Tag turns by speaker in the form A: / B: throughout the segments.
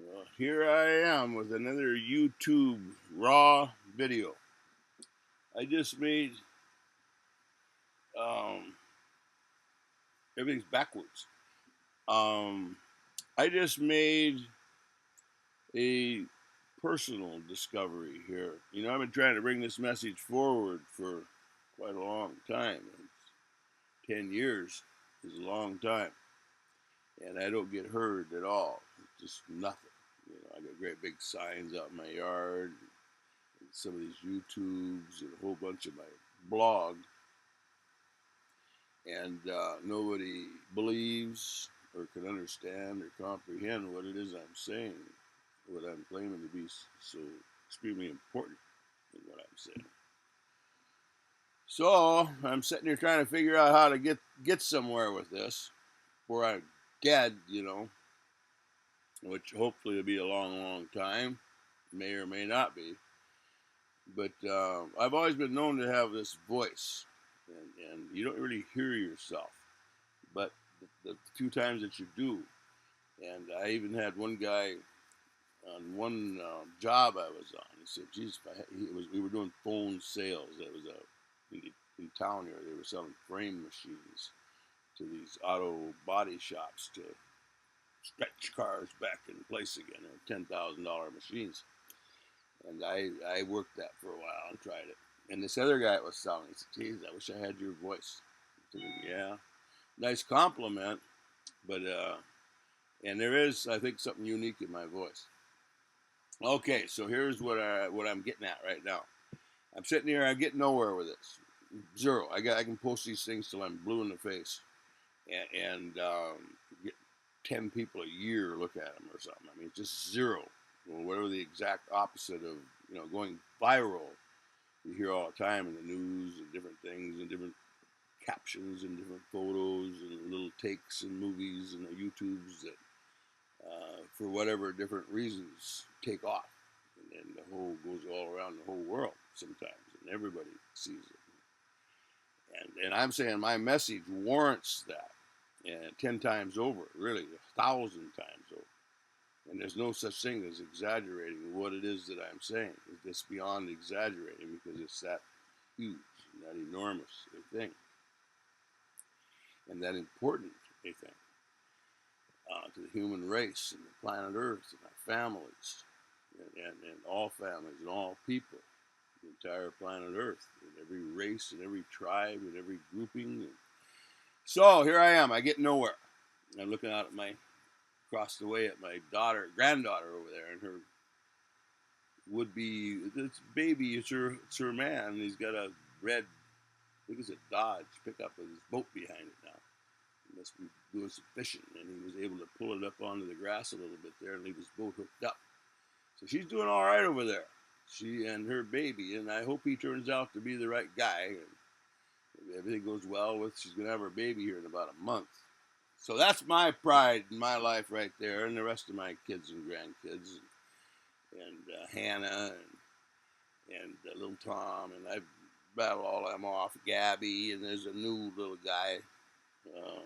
A: Well, here I am with another YouTube raw video. I just made um, everything's backwards. Um, I just made a personal discovery here. I've been trying to bring this message forward for quite a long time. 10 years is a long time, and I don't get heard at all. Just nothing. I got great big signs out in my yard, some of these YouTubes, and a whole bunch of my blog, and nobody believes or can understand or comprehend what it is I'm saying, what I'm claiming to be so extremely important in what I'm saying. So I'm sitting here trying to figure out how to get somewhere with this before I'm dead, which hopefully will be a long, long time, may or may not be. But I've always been known to have this voice, and you don't really hear yourself, but the few times that you do, and I even had one guy on one job I was on. He said, "Geez, we were doing phone sales. It was in town here. They were selling frame machines to these auto body shops to stretch cars back in place again. They're $10,000 machines." And I worked that for a while and tried it. And this other guy was selling. He said, "Geez, I wish I had your voice." I said, "Yeah, nice compliment, but and there is, I think, something unique in my voice." Okay, so here's what I'm getting at right now. I'm sitting here. I get nowhere with this. Zero. I can post these things till I'm blue in the face, and get 10 people a year look at them or something. I mean, it's just zero. Well, whatever the exact opposite of going viral. You hear all the time in the news and different things and different captions and different photos and little takes and movies and the YouTubes that, for whatever different reasons, take off. And then the whole goes all around the whole world sometimes, and everybody sees it. And I'm saying my message warrants that, and 10 times over, really 1,000 times over. And there's no such thing as exaggerating what it is that I'm saying. It's beyond exaggerating because it's that huge and that enormous a thing, and that important a thing to the human race and the planet Earth and our families, and all families and all people, the entire planet Earth, and every race and every tribe and every grouping. And so here I am. I get nowhere. I'm looking out at my across the way at my granddaughter over there, and her would be this baby. It's her man. He's got a red, I think it's a Dodge pickup with his boat behind it now. He must be doing some fishing, and he was able to pull it up onto the grass a little bit there and leave his boat hooked up. So she's doing all right over there. She and her baby, and I hope he turns out to be the right guy. And if everything goes well with, she's gonna have her baby here in about a month. So that's my pride in my life right there, and the rest of my kids and grandkids, and Hannah and little Tom, and I battle all them off. Gabby, and there's a new little guy, uh,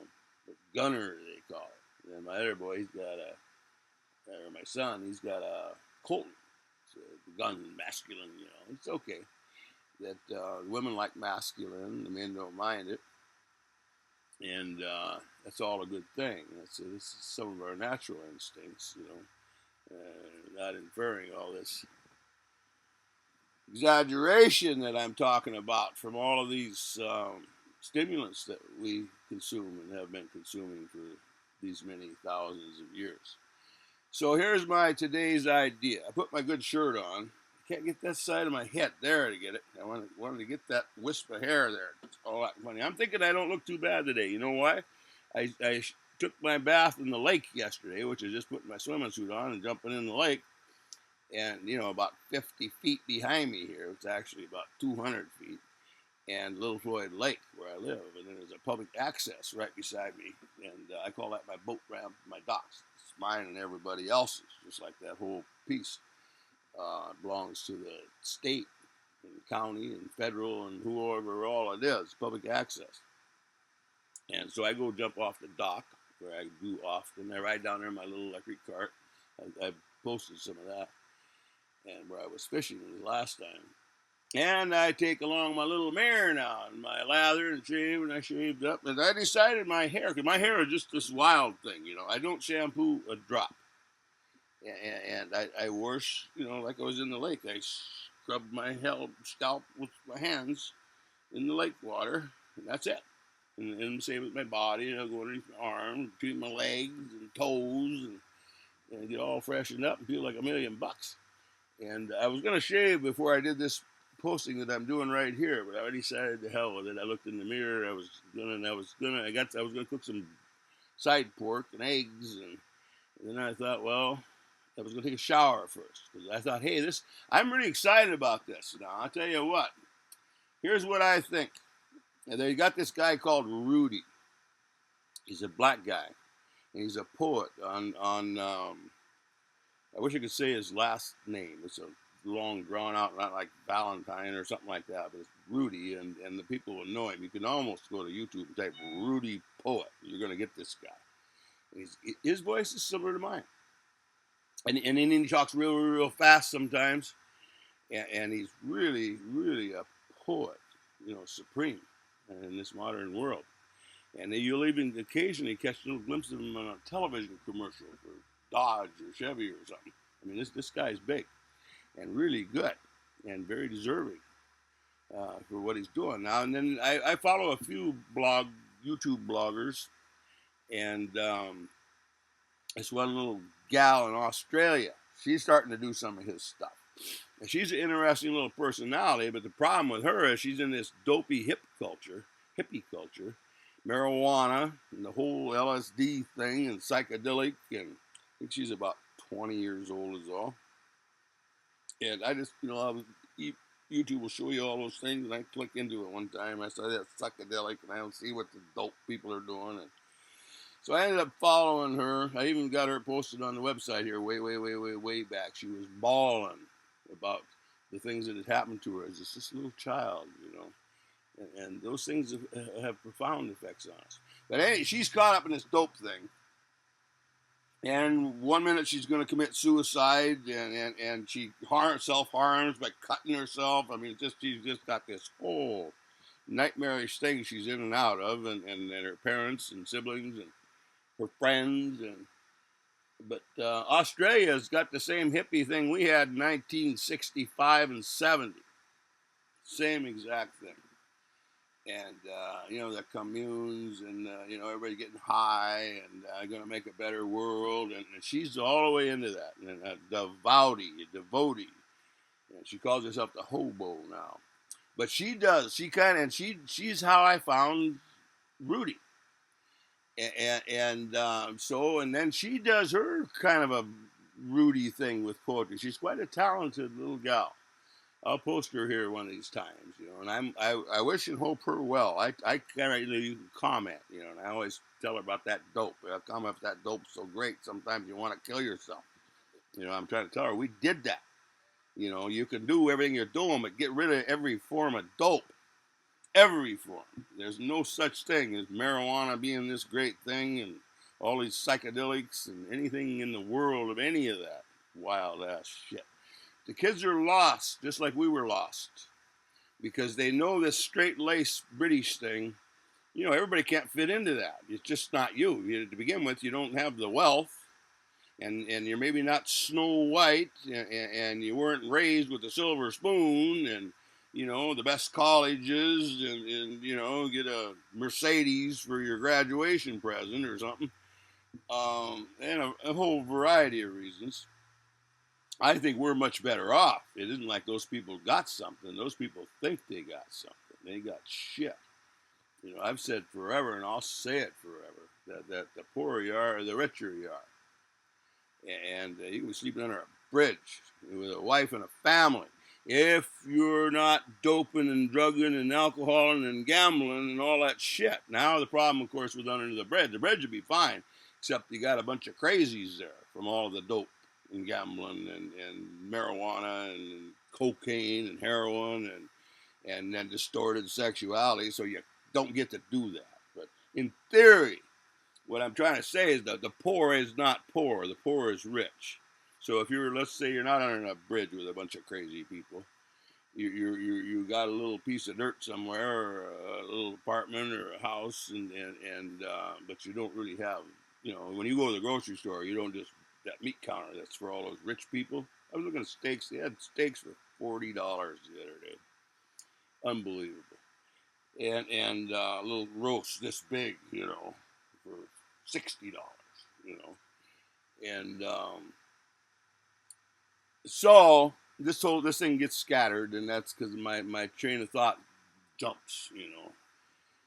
A: Gunner they call it. And my other boy, or my son, he's got a Colton. It's a gun masculine, It's okay that women like masculine, the men don't mind it, and that's all a good thing. This is some of our natural instincts, not inferring all this exaggeration that I'm talking about from all of these stimulants that we consume and have been consuming for these many thousands of years. So here's my today's idea. I put my good shirt on. I can't get that side of my head there to get it. I wanted to get that wisp of hair there. It's all that funny. I'm thinking I don't look too bad today. You know why? I took my bath in the lake yesterday, which is just putting my swimming suit on and jumping in the lake. And, about 50 feet behind me here, it's actually about 200 feet, and Little Floyd Lake, where I live. And then there's a public access right beside me. And I call that my boat ramp, my docks. It's mine and everybody else's, just like that whole piece belongs to the state and county and federal and whoever all it is, public access. And so I go jump off the dock, where I do often. I ride down there in my little electric cart, I posted some of that, and where I was fishing the last time. And I take along my little mirror now, and my lather and shave, and I shaved up. And I decided my hair, because my hair is just this wild thing, you know. I don't shampoo a drop. And I wash, you know, like I was in the lake. I scrubbed my scalp with my hands in the lake water, and that's it. And same with my body, and I'll go underneath my arms, between my legs and toes, and get all freshened up and feel like $1,000,000. And I was gonna shave before I did this posting that I'm doing right here, but I decided to hell with it. I looked in the mirror. I was gonna cook some side pork and eggs, and then I thought, well, I was gonna take a shower first because I thought, hey, I'm really excited about this. Now I'll tell you what. Here's what I think. And they got this guy called Rudy. He's a black guy, and he's a poet on I wish I could say his last name. It's a long, drawn out, not like Valentine or something like that, but it's Rudy, and the people will know him. You can almost go to YouTube and type Rudy Poet. You're going to get this guy. His voice is similar to mine. And then he talks real, real fast sometimes. And he's really, really a poet, you know, supreme in this modern world. And you'll even occasionally catch little glimpses of him on a television commercial for Dodge or Chevy or something. I mean, this guy's big and really good and very deserving for what he's doing now. And then I follow a few YouTube bloggers, and this one little gal in Australia. She's starting to do some of his stuff. And she's an interesting little personality, but the problem with her is she's in this dopey hippie culture, marijuana, and the whole LSD thing, and psychedelic, and I think she's about 20 years old is all. And I just, you know, YouTube will show you all those things, and I click into it one time. I saw that psychedelic, and I don't see what the dope people are doing. And so I ended up following her. I even got her posted on the website here way back. She was bawling about the things that had happened to her as just this little child, you know. And those things have profound effects on us. But hey, she's caught up in this dope thing. And one minute she's going to commit suicide, and she self-harms by cutting herself. I mean, she's just got this whole nightmarish thing she's in and out of, and her parents and siblings and her friends. But Australia's got the same hippie thing we had in 1965 and 70. Same exact thing. And, you know, the communes and, you know, everybody getting high and going to make a better world. And she's all the way into that. And a devotee. And she calls herself the hobo now. But she's how I found Rudy. And then she does her kind of a Rudy thing with poetry. She's quite a talented little gal. I'll post her here one of these times, you know, and I wish and hope her well. I kind of, you can comment, you know, and I always tell her about that dope. I comment if that dope's so great, sometimes you want to kill yourself. You know, I'm trying to tell her we did that. You know, you can do everything you're doing, but get rid of every form of dope. Every form. There's no such thing as marijuana being this great thing and all these psychedelics and anything in the world of any of that wild ass shit. The kids are lost, just like we were lost, because they know this straight-laced British thing. You know, everybody can't fit into that. It's just not you. To begin with, you don't have the wealth, and you're maybe not Snow White, and you weren't raised with a silver spoon, and, you know, the best colleges, and you know, get a Mercedes for your graduation present or something, and a whole variety of reasons. I think we're much better off. It isn't like those people got something. Those people think they got something. They got shit. You know, I've said forever, and I'll say it forever, that the poorer you are, the richer you are. And you can be sleeping under a bridge with a wife and a family. If you're not doping and drugging and alcoholing and gambling and all that shit. Now the problem, of course, with under the bridge would be fine, except you got a bunch of crazies there from all the dope and gambling and marijuana and cocaine and heroin and then distorted sexuality, so you don't get to do that. But in theory, what I'm trying to say is that the poor is not poor. The poor is rich. So if you're, let's say you're not on a bridge with a bunch of crazy people, you got a little piece of dirt somewhere, or a little apartment or a house, and but you don't really have, when you go to the grocery store, you don't just that meat counter that's for all those rich people. I was looking at steaks. They had steaks for $40 the other day. Unbelievable. And a little roast this big, for $60, and so this thing gets scattered, and that's because my train of thought jumps.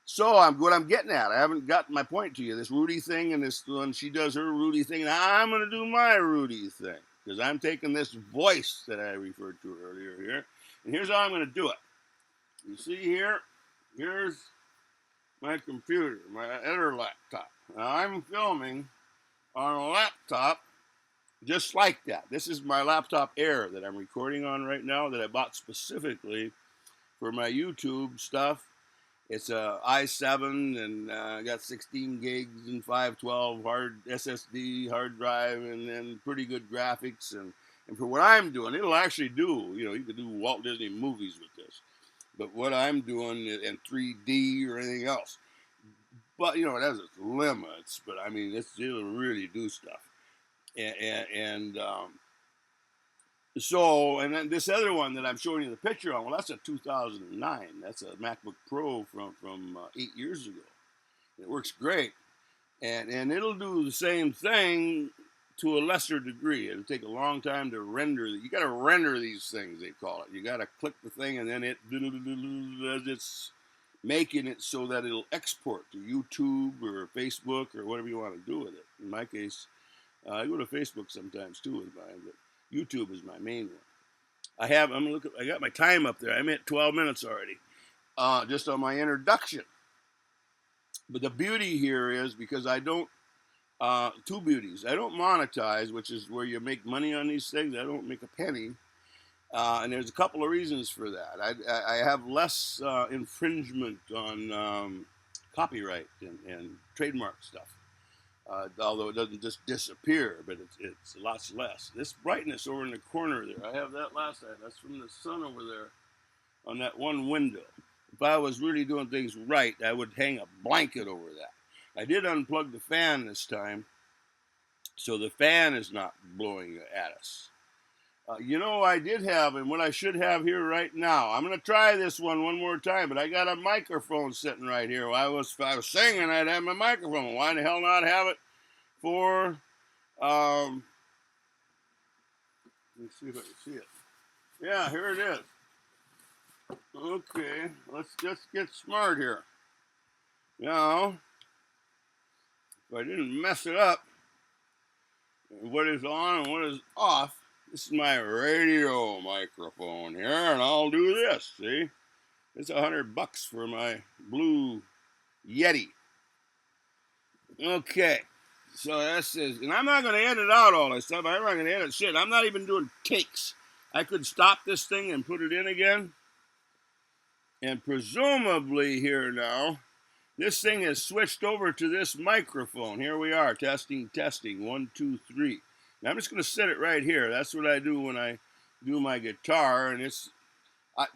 A: So what I'm getting at, I haven't got my point to you. This Rudy thing, and this one, she does her Rudy thing, and I'm going to do my Rudy thing, because I'm taking this voice that I referred to earlier here, and here's how I'm going to do it. You see here, here's my computer, my other laptop. Now I'm filming on a laptop just like that. This is my laptop Air that I'm recording on right now, that I bought specifically for my YouTube stuff. It's a i7, and I got 16 gigs and 512 hard SSD hard drive, and then pretty good graphics. And for what I'm doing, it'll actually do, you could do Walt Disney movies with this. But what I'm doing in 3D or anything else. But, it has its limits, but I mean, it'll really do stuff. And and then this other one that I'm showing you the picture on, well, that's a 2009. That's a MacBook Pro from 8 years ago. It works great, and it'll do the same thing to a lesser degree. It'll take a long time to render. You got to render these things, they call it. You got to click the thing, and then it's making it so that it'll export to YouTube or Facebook or whatever you want to do with it. In my case, I go to Facebook sometimes too with mine, but YouTube is my main one. I got my time up there. I'm at 12 minutes already, just on my introduction. But the beauty here is, because I don't, two beauties. I don't monetize, which is where you make money on these things. I don't make a penny. And there's a couple of reasons for that. I have less infringement on copyright and trademark stuff. Although it doesn't just disappear, but it's lots less. This brightness over in the corner there, I have that last night. That's from the sun over there on that one window. If I was really doing things right, I would hang a blanket over that. I did unplug the fan this time, so the fan is not blowing at us. I did have, and what I should have here right now, I'm going to try this one more time, but I got a microphone sitting right here. I was singing, I'd have my microphone. Why the hell not have it for, let's see if I can see it. Yeah, here it is. Okay, let's just get smart here. Now, if I didn't mess it up, what is on and what is off, this is my radio microphone here, and I'll do this, see? It's $100 for my blue Yeti. Okay, so this is, and I'm not going to edit out all this stuff. I'm not going to edit shit. I'm not even doing takes. I could stop this thing and put it in again. And presumably here now, this thing has switched over to this microphone. Here we are, testing, 1, 2, 3. Now I'm just going to set it right here. That's what I do when I do my guitar. And it's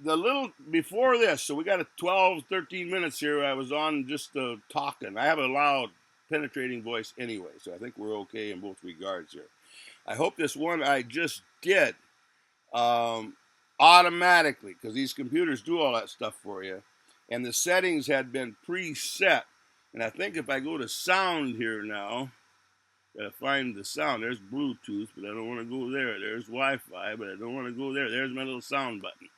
A: the little before this. So we got a 12, 13 minutes here. I was on just talking. I have a loud, penetrating voice anyway. So I think we're okay in both regards here. I hope this one I just did automatically, because these computers do all that stuff for you. And the settings had been preset. And I think if I go to sound here now, gotta find the sound. There's Bluetooth, but I don't want to go there. There's Wi-Fi, but I don't want to go there. There's my little sound button.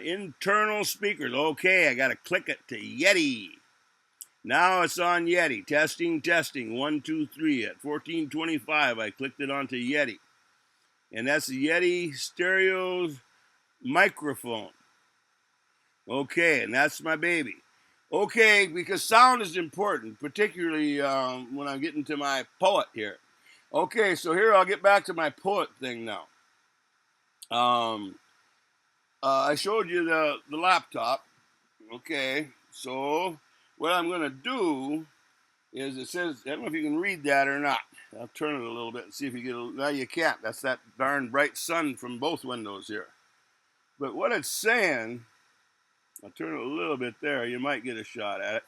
A: Internal speakers. Okay, I gotta click it to Yeti. Now it's on Yeti. Testing. 1, 2, 3. At 1425, I clicked it onto Yeti. And that's the Yeti stereo microphone. Okay, and that's my baby. Okay, because sound is important, particularly when I'm getting to my poet here. Okay, so here I'll get back to my poet thing now. I showed you the laptop. Okay, so what I'm going to do is it says, I don't know if you can read that or not. I'll turn it a little bit and see if you get a, no, you can't. That's that darn bright sun from both windows here. But what it's saying, I'll turn it a little bit there. You might get a shot at it.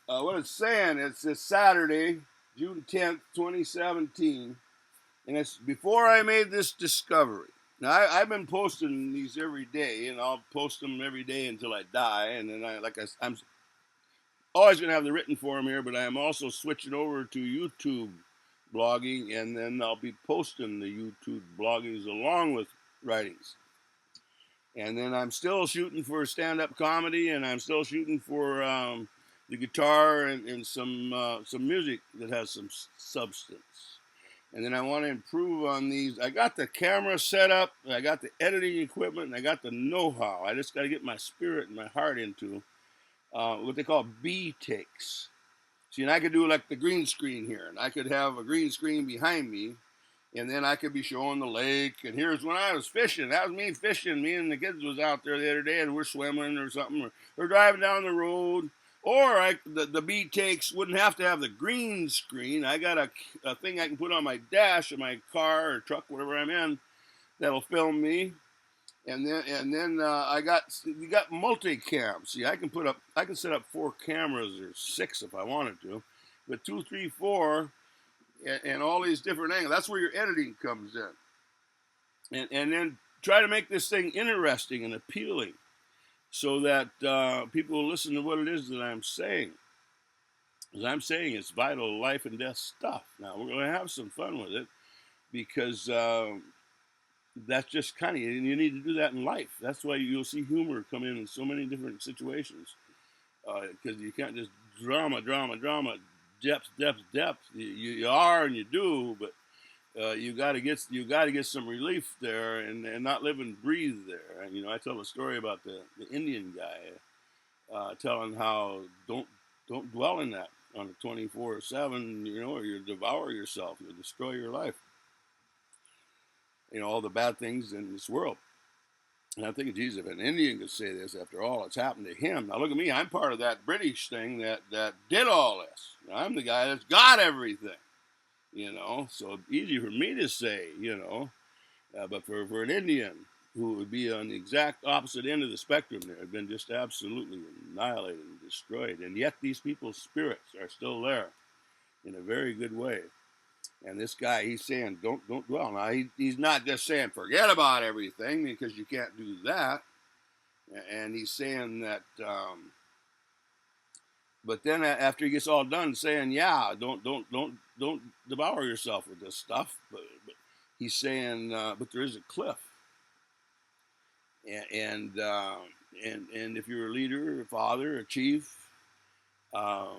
A: What it's saying, it's this Saturday, June 10th, 2017, and it's before I made this discovery. Now, I've been posting these every day, and I'll post them every day until I die. And then, I'm always going to have the written form here, but I am also switching over to YouTube blogging, and then I'll be posting the YouTube bloggings along with writings. And then I'm still shooting for stand-up comedy, and I'm still shooting for the guitar and some music that has some substance. And then I want to improve on these. I got the camera set up, I got the editing equipment, and I got the know-how. I just got to get my spirit and my heart into what they call B takes. See, and I could do like the green screen here, and I could have a green screen behind me, and then I could be showing the lake. And here's when I was fishing. That was me fishing. Me and the kids was out there the other day, and we're swimming or something, or driving down the road. Or the B takes wouldn't have to have the green screen. I got a thing I can put on my dash of my car or truck, whatever I'm in, that'll film me. And then we got multicam. See, I can set up 4 cameras or 6 if I wanted to, but 2, 3, 4, and all these different angles. That's where your editing comes in, and then try to make this thing interesting and appealing, so that people will listen to what it is that I'm saying. As I'm saying, it's vital life and death stuff. Now we're going to have some fun with it, because that's just kind of, and you need to do that in life. That's why you'll see humor come in so many different situations, because you can't just drama, depth. You are and you do, but you got to get some relief there, and not live and breathe there. And I tell a story about the Indian guy, telling how don't dwell in that on a 24/7, or you'll devour yourself, you'll destroy your life. All the bad things in this world. And I'm thinking, geez, if an Indian could say this after all that's happened to him. Now look at me, I'm part of that British thing that did all this. I'm the guy that's got everything, so easy for me to say, but for an Indian who would be on the exact opposite end of the spectrum, there have been just absolutely annihilated and destroyed. And yet these people's spirits are still there in a very good way. And this guy, he's saying, don't dwell. Now, he's not just saying forget about everything, because you can't do that. And he's saying that, but then after he gets all done saying, yeah, don't devour yourself with this stuff. But he's saying, but there is a cliff. And if you're a leader, a father, a chief, one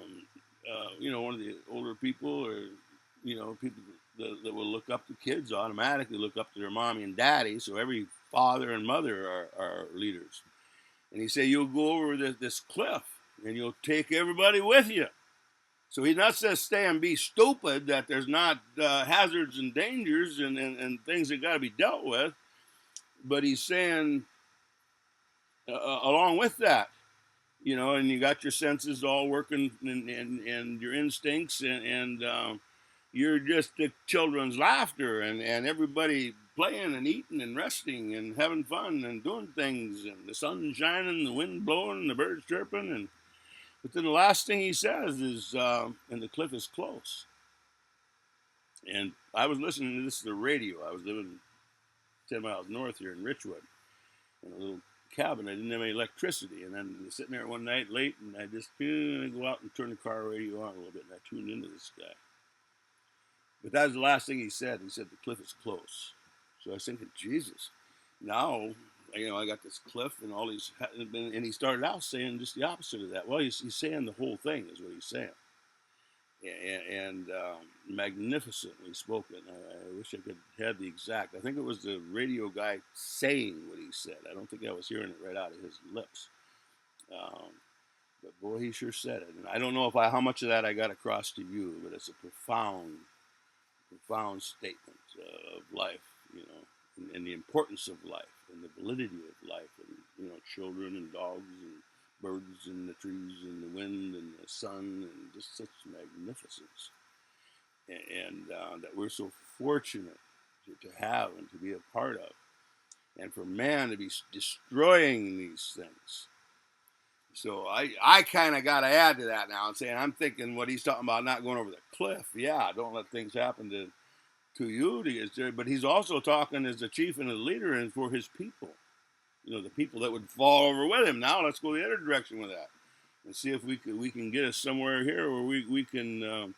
A: of the older people, or people that will look up to kids, automatically look up to their mommy and daddy. So every father and mother are leaders. And he said, you'll go over this cliff, and you'll take everybody with you. So he's not just saying be stupid, that there's not hazards and dangers and things that got to be dealt with, but he's saying along with that, and you got your senses all working, and your instincts, and you're just the children's laughter, and everybody playing and eating and resting and having fun and doing things, and the sun shining, the wind blowing, and the birds chirping. But then the last thing he says is, and the cliff is close. And I was listening to this on the radio. I was living 10 miles north here in Richwood, in a little cabin. I didn't have any electricity, and then I was sitting there one night late, and I just go out and turn the car radio on a little bit, and I tuned into this guy. But that was the last thing he said. He said the cliff is close. So I was thinking, Jesus, now I got this cliff and all these, and he started out saying just the opposite of that. Well, he's saying the whole thing is what he's saying, and magnificently spoken. I wish I could have the exact. I think it was the radio guy saying what he said. I don't think I was hearing it right out of his lips. But boy, he sure said it. And I don't know how much of that I got across to you, but it's a profound statement of life, and the importance of life, and the validity of life, and children and dogs and birds and the trees and the wind and the sun and just such magnificence. And that we're so fortunate to have and to be a part of. And for man to be destroying these things. So I kind of got to add to that now and saying, I'm thinking what he's talking about, not going over the cliff. Yeah, don't let things happen to you to get there. But he's also talking as a chief and a leader and for his people. You know, the people that would fall over with him. Now let's go the other direction with that and see if we can get us somewhere here where we can,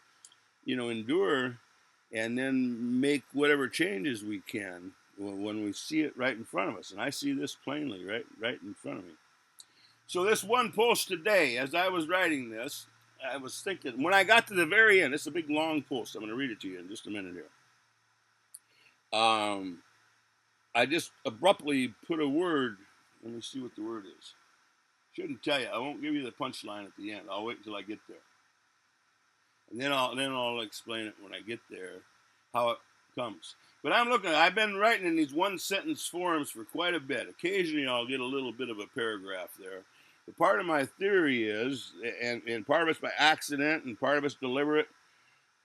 A: endure and then make whatever changes we can when we see it right in front of us. And I see this plainly right in front of me. So this one post today, as I was writing this, I was thinking, when I got to the very end, it's a big long post. I'm going to read it to you in just a minute here. I just abruptly put a word. Let me see what the word is. Shouldn't tell you. I won't give you the punchline at the end. I'll wait until I get there. And then I'll explain it when I get there, how it comes. But I've been writing in these one sentence forums for quite a bit. Occasionally I'll get a little bit of a paragraph there. But part of my theory is, and part of it's by accident and part of it's deliberate,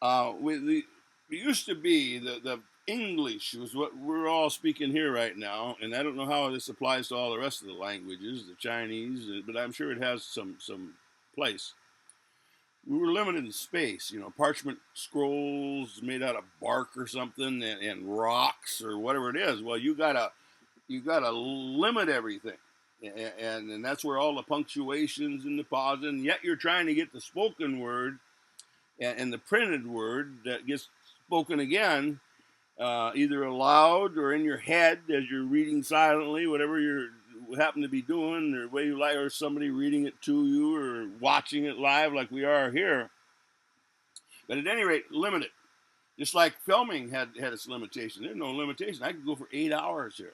A: it used to be the English was what we're all speaking here right now, and I don't know how this applies to all the rest of the languages, the Chinese, but I'm sure it has some place. We were limited in space, parchment scrolls made out of bark or something, and rocks or whatever it is. Well, you gotta limit everything, and that's where all the punctuations and the pauses. And yet you're trying to get the spoken word and the printed word that gets spoken again, either aloud or in your head as you're reading silently, whatever you happen to be doing, or way you like, or somebody reading it to you, or watching it live like we are here. But at any rate, limited. Just like filming had its limitation. There's no limitation. I could go for 8 hours here.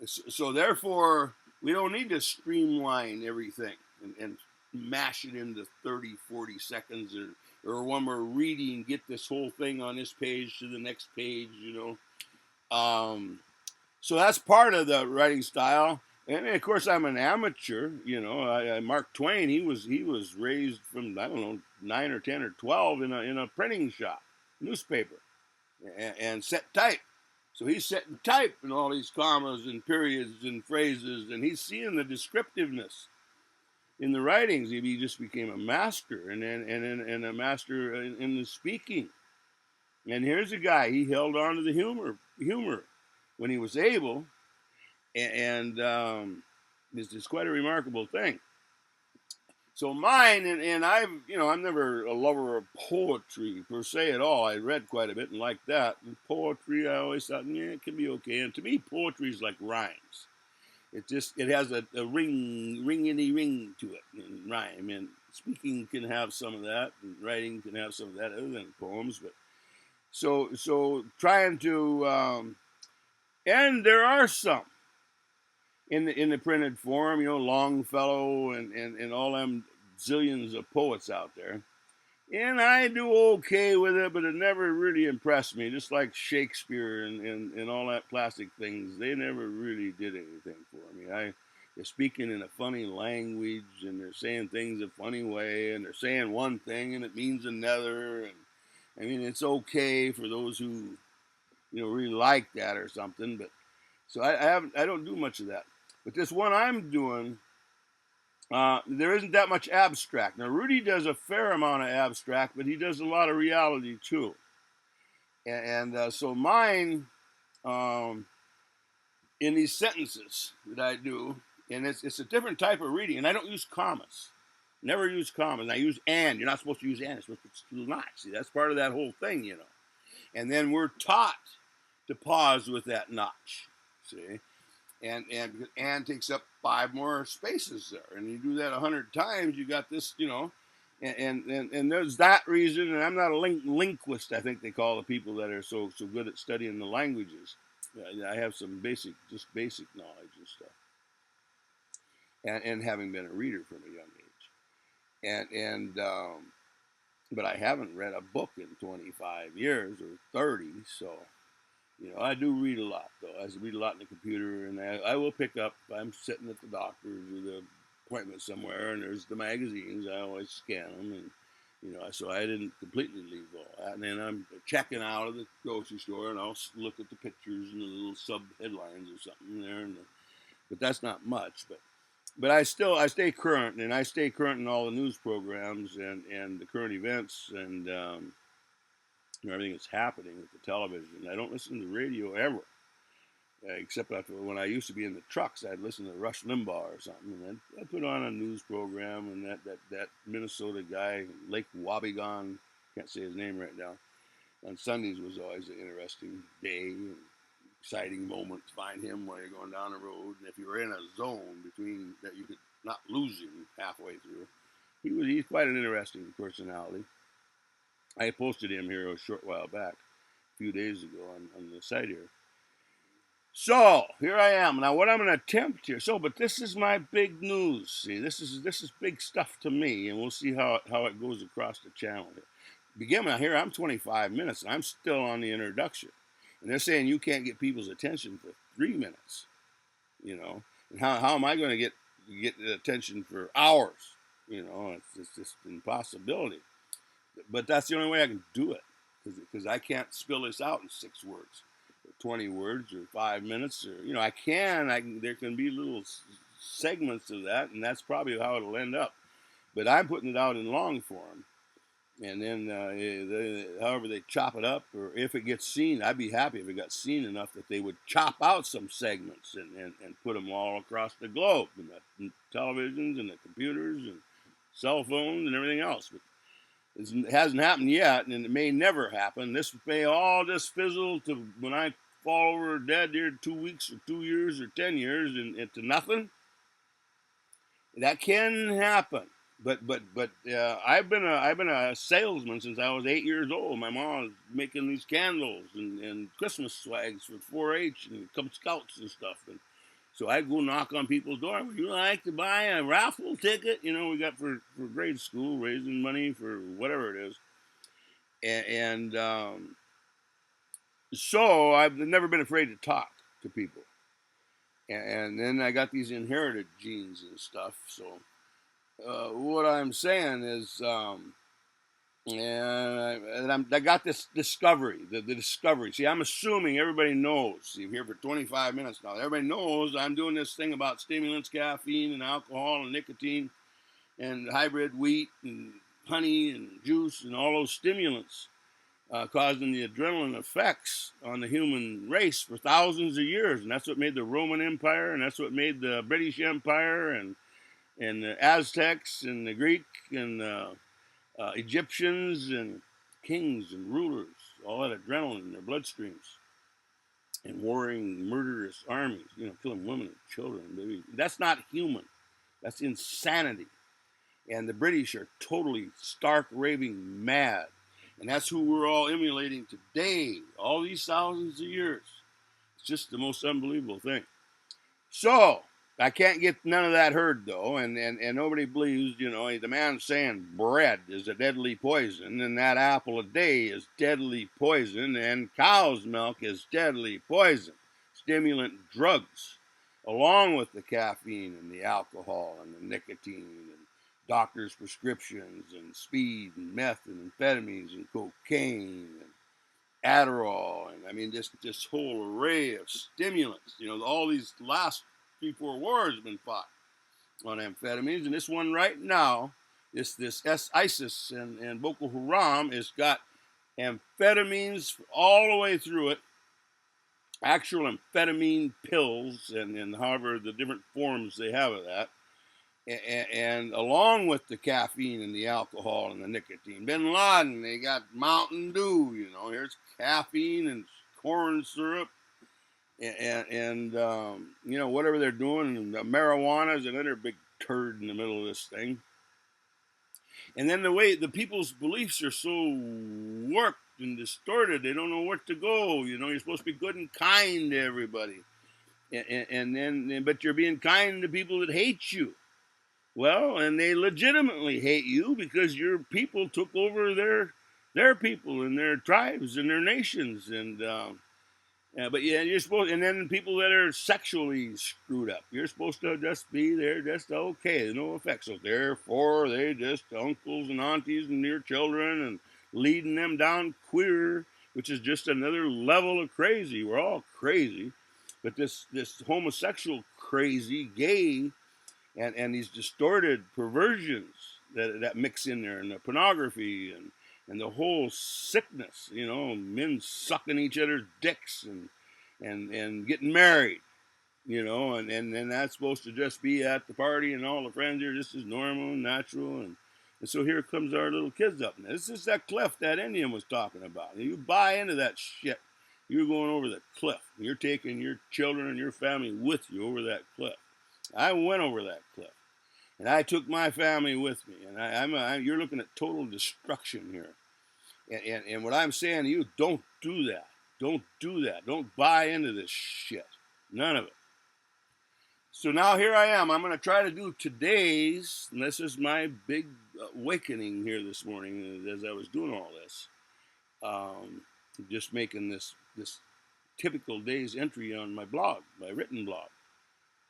A: So therefore, we don't need to streamline everything and mash it into 30, 40 seconds, or when we're reading, get this whole thing on this page to the next page, So that's part of the writing style. And of course, I'm an amateur. Mark Twain, he was raised from, I don't know, 9 or 10 or 12 in a printing shop, newspaper, and set type. So he's setting type in all these commas and periods and phrases, and he's seeing the descriptiveness in the writings. He just became a master, and a master in the speaking. And here's a guy, he held on to the humor when he was able, and this is quite a remarkable thing. So mine, and I'm never a lover of poetry per se at all. I read quite a bit and liked that. And poetry, I always thought, it can be okay. And to me, poetry is like rhymes. It has a ringity ring to it in rhyme. And speaking can have some of that, and writing can have some of that, other than poems. But so trying to, and there are some in the printed form, Longfellow and all them zillions of poets out there. And I do okay with it, but it never really impressed me. Just like Shakespeare and all that plastic things, they never really did anything for me. They're speaking in a funny language, and they're saying things a funny way, and they're saying one thing and it means another. And I mean, it's okay for those who really like that or something. But so I don't do much of that. But this one I'm doing, there isn't that much abstract. Now, Rudy does a fair amount of abstract, but he does a lot of reality too. And so mine, in these sentences that I do, and it's a different type of reading, and I don't use commas. Never use commas. I use and. You're not supposed to use and. It's supposed to not. See, that's part of that whole thing, And then we're taught to pause with that notch. See? And takes up 5 more spaces there, and you do that 100 times, you got this, and there's that reason. And I'm not a linguist, I think they call the people that are so good at studying the languages. I have some basic knowledge and stuff, and having been a reader from a young age, but I haven't read a book in 25 years or 30, so. I do read a lot, though. I read a lot in the computer, and I will pick up if I'm sitting at the doctor's or the appointment somewhere, and there's the magazines. I always scan them, and so I didn't completely leave all that. And then I'm checking out of the grocery store, and I'll look at the pictures and the little sub headlines or something there, but that's not much. But I stay current, and I stay current in all the news programs and the current events and everything that's happening with the television. I don't listen to the radio ever, except after when I used to be in the trucks. I'd listen to Rush Limbaugh or something, and I'd put on a news program, and that Minnesota guy, Lake Wabigon, can't say his name right now, on Sundays was always an interesting day and exciting moment to find him while you're going down the road. And if you were in a zone between that, you could not lose him halfway through. He's quite an interesting personality. I posted him here a short while back, a few days ago on the site here. So here I am now. What I'm going to attempt here. But this is my big news. See, this is big stuff to me, and we'll see how it goes across the channel here. Begin with here. I'm 25 minutes, and I'm still on the introduction, and they're saying you can't get people's attention for 3 minutes. And how am I going to get attention for hours? It's just an impossibility. But that's the only way I can do it, because I can't spill this out in 6 words. 20 words or 5 minutes, or I can. There can be little segments of that, and that's probably how it'll end up. But I'm putting it out in long form, and then however they chop it up, or if it gets seen, I'd be happy if it got seen enough that they would chop out some segments and put them all across the globe, and the televisions and the computers and cell phones and everything else. But it hasn't happened yet, and it may never happen. This may all just fizzle to when I fall over dead here in 2 weeks or 2 years or 10 years and to nothing. That can happen. But I've been a salesman since I was 8 years old. My mom was making these candles and Christmas swags for 4-H and Cub Scouts and stuff. And so I go knock on people's door. Would you like to buy a raffle ticket? We got for grade school, raising money for whatever it is. And so I've never been afraid to talk to people. And then I got these inherited genes and stuff. So what I'm saying is, I got this discovery, the discovery. See, I'm assuming everybody knows. See, I'm here for 25 minutes now. Everybody knows I'm doing this thing about stimulants, caffeine, and alcohol, and nicotine, and hybrid wheat, and honey, and juice, and all those stimulants causing the adrenaline effects on the human race for thousands of years. And that's what made the Roman Empire, and that's what made the British Empire, and the Aztecs, and the Greek, and Egyptians, and kings, and rulers, all that adrenaline in their bloodstreams, and warring, murderous armies, killing women and children, baby. That's not human. That's insanity. And the British are totally stark, raving mad. And that's who we're all emulating today, all these thousands of years. It's just the most unbelievable thing. So, I can't get none of that heard, though, and nobody believes, the man's saying bread is a deadly poison, and that apple a day is deadly poison, and cow's milk is deadly poison. Stimulant drugs, along with the caffeine and the alcohol and the nicotine and doctors' prescriptions and speed and meth and amphetamines and cocaine and Adderall, and this whole array of stimulants. All these last 3-4 wars have been fought on amphetamines, and this one right now, this ISIS and Boko Haram has got amphetamines all the way through it, actual amphetamine pills, and however the different forms they have of that. And along with the caffeine and the alcohol and the nicotine. Bin Laden, they got Mountain Dew, here's caffeine and corn syrup and whatever they're doing. And marijuana is another big turd in the middle of this thing. And then the way the people's beliefs are so warped and distorted, they don't know where to go. You're supposed to be good and kind to everybody. But you're being kind to people that hate you. Well, and they legitimately hate you because your people took over their people and their tribes and their nations, and Yeah, but yeah, you're supposed, and then people that are sexually screwed up, you're supposed to just be there, just okay, no effects. So therefore, they just uncles and aunties and your children and leading them down queer, which is just another level of crazy. We're all crazy, but this homosexual crazy, gay, and these distorted perversions that mix in there, and the pornography and the whole sickness, men sucking each other's dicks and getting married, and that's supposed to just be at the party and all the friends are just as normal and natural, and so here comes our little kids up. Now, this is that cliff that Indian was talking about. You buy into that shit, you're going over the cliff. You're taking your children and your family with you over that cliff. I went over that cliff, and I took my family with me. And you're looking at total destruction here. And what I'm saying to you, don't do that. Don't do that. Don't buy into this shit. None of it. So now here I am. I'm going to try to do today's, and this is my big awakening here this morning as I was doing all this. Just making this typical day's entry on my blog, my written blog.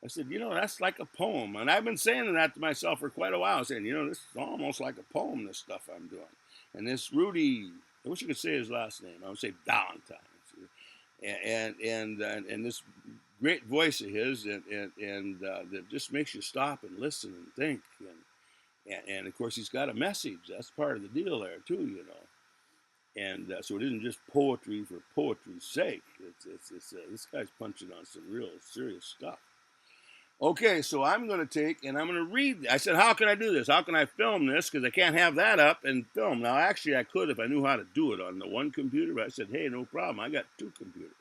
A: I said, that's like a poem. And I've been saying that to myself for quite a while, saying, this is almost like a poem, this stuff I'm doing. And this Rudy, I wish I could say his last name. I would say Valentine. And this great voice of his, and that just makes you stop and listen and think. And of course, he's got a message. That's part of the deal there, too, And so it isn't just poetry for poetry's sake. This guy's punching on some real serious stuff. Okay, so I'm going to take and I'm going to read. I said, how can I do this? How can I film this? Because I can't have that up and film. Now, actually, I could if I knew how to do it on the one computer. But I said, hey, no problem. I got two computers.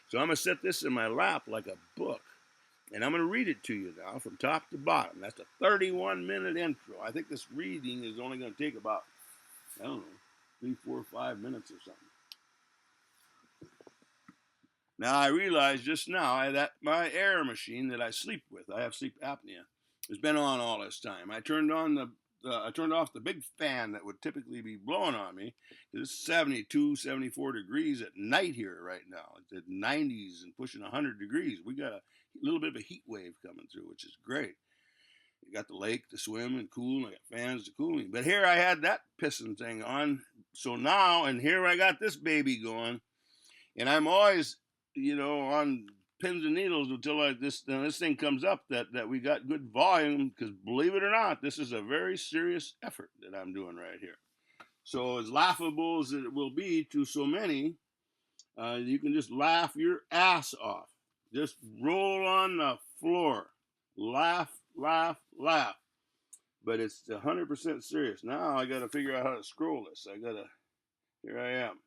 A: So I'm going to set this in my lap like a book. And I'm going to read it to you now from top to bottom. That's a 31-minute intro. I think this reading is only going to take about, 3, 4, 5 minutes or something. Now, I realized just now that my air machine that I sleep with, I have sleep apnea, has been on all this time. I turned off the big fan that would typically be blowing on me. It's 72, 74 degrees at night here right now. It's at 90s and pushing 100 degrees. We got a little bit of a heat wave coming through, which is great. You got the lake to swim and cool, and I got fans to cool me. But here I had that pissing thing on. So now, and here I got this baby going. And I'm always, on pins and needles until this thing comes up that we got good volume, because believe it or not, this is a very serious effort that I'm doing right here. So as laughable as it will be to so many, you can just laugh your ass off. Just roll on the floor. Laugh, laugh, laugh. But it's 100% serious. Now I got to figure out how to scroll this. Here I am.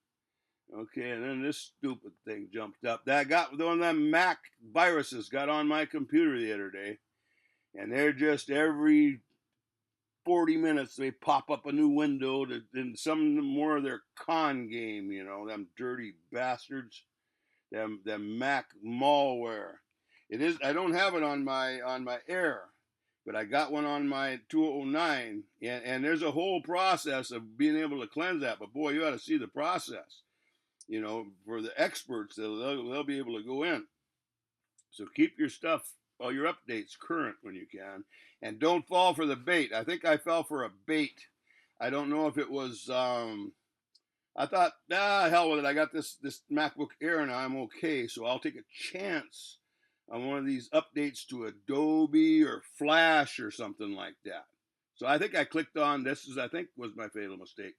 A: Okay, and then this stupid thing jumped up. That got one of them Mac viruses got on my computer the other day, and they're just every 40 minutes they pop up a new window, and some more of their con game, them dirty bastards, them Mac malware. It is. I don't have it on my Air, but I got one on my 209, and there's a whole process of being able to cleanse that. But boy, you ought to see the process. For the experts, they'll be able to go in. So keep your stuff, all your updates current when you can, and don't fall for the bait. I think I fell for a bait. I don't know if it was. I thought, hell with it. I got this MacBook Air now. I'm okay, so I'll take a chance on one of these updates to Adobe or Flash or something like that. So I think I clicked on this. I think was my fatal mistake.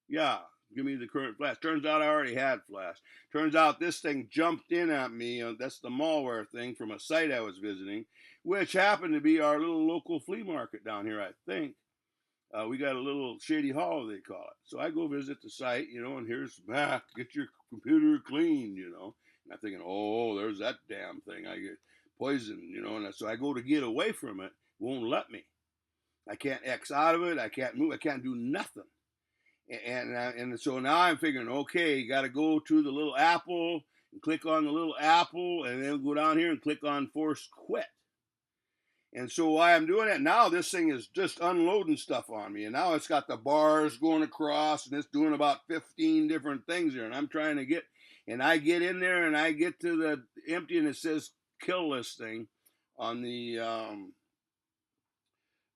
A: Yeah. Give me the current Flash. Turns out I already had Flash. Turns out this thing jumped in at me. That's the malware thing from a site I was visiting, which happened to be our little local flea market down here, I think. We got a little Shady Hollow, they call it. So I go visit the site, and here's Mac, get your computer cleaned, And I'm thinking, oh, there's that damn thing. I get poisoned, And so I go to get away from it. Won't let me. I can't X out of it. I can't move. I can't do nothing. And so now I'm figuring, okay, you got to go to the little apple and click on the little apple, and then go down here and click on force quit. And so while I'm doing that, now this thing is just unloading stuff on me. And now it's got the bars going across, and it's doing about 15 different things here. And I'm trying to get And I get in there and I get to the empty and it says kill this thing on the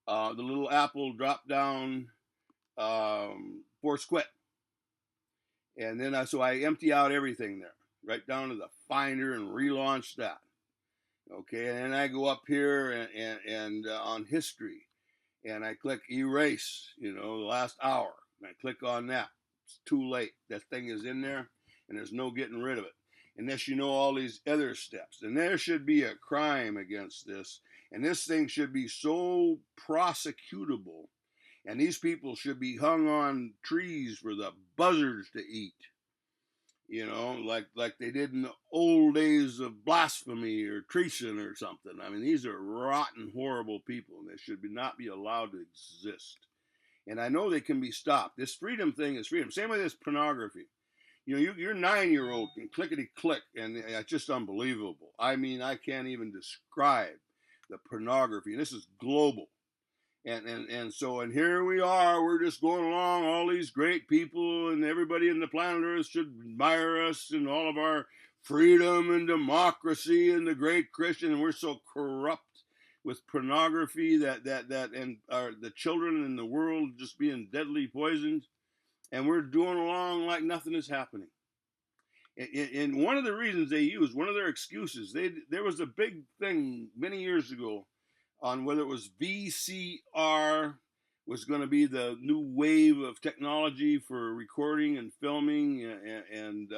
A: little Apple drop down force quit. And then so I empty out everything there, right down to the finder and relaunch that. Okay, and then I go up here and on history, and I click erase, the last hour, and I click on that. It's too late. That thing is in there, and there's no getting rid of it unless you know all these other steps. And there should be a crime against this, and this thing should be so prosecutable, and these people should be hung on trees for the buzzards to eat. Like they did in the old days of blasphemy or treason or something. I mean, these are rotten, horrible people, and they should not be allowed to exist. And I know they can be stopped. This freedom thing is freedom. Same with this pornography. Your 9-year-old can clickety click, and it's just unbelievable. I mean, I can't even describe the pornography, and this is global. And so here we are, we're just going along, all these great people, and everybody in the planet Earth should admire us and all of our freedom and democracy and the great Christian, and we're so corrupt with pornography that and the children in the world just being deadly poisoned, and we're doing along like nothing is happening. And one of the reasons they use, one of their excuses, there was a big thing many years ago on whether it was VCR was going to be the new wave of technology for recording and filming and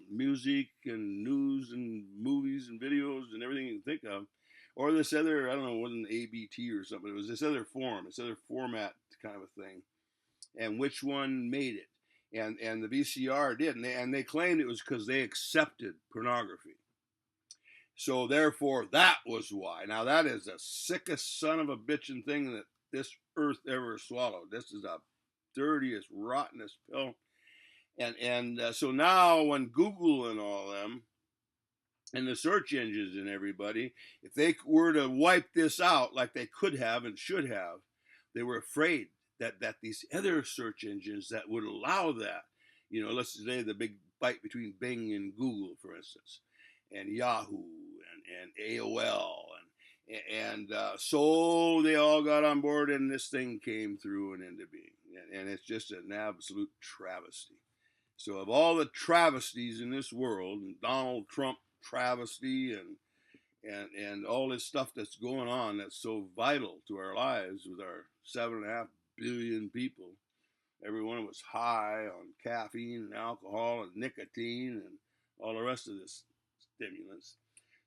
A: music and news and movies and videos and everything you can think of, or this other, I don't know, it wasn't ABT or something, it was this other format kind of a thing, and which one made it. And the VCR did, and they claimed it was because they accepted pornography. So therefore, that was why. Now that is the sickest son of a bitchin' thing that this earth ever swallowed. This is the dirtiest, rottenest pill. And so now when Google and all them, and the search engines and everybody, if they were to wipe this out like they could have and should have, they were afraid that these other search engines that would allow that, let's say the big fight between Bing and Google, for instance, and Yahoo and AOL and so they all got on board, and this thing came through and into being, and it's just an absolute travesty. So of all the travesties in this world, and Donald Trump travesty and all this stuff that's going on that's so vital to our lives with our 7.5 billion people, everyone was high on caffeine and alcohol and nicotine and all the rest of this stimulants.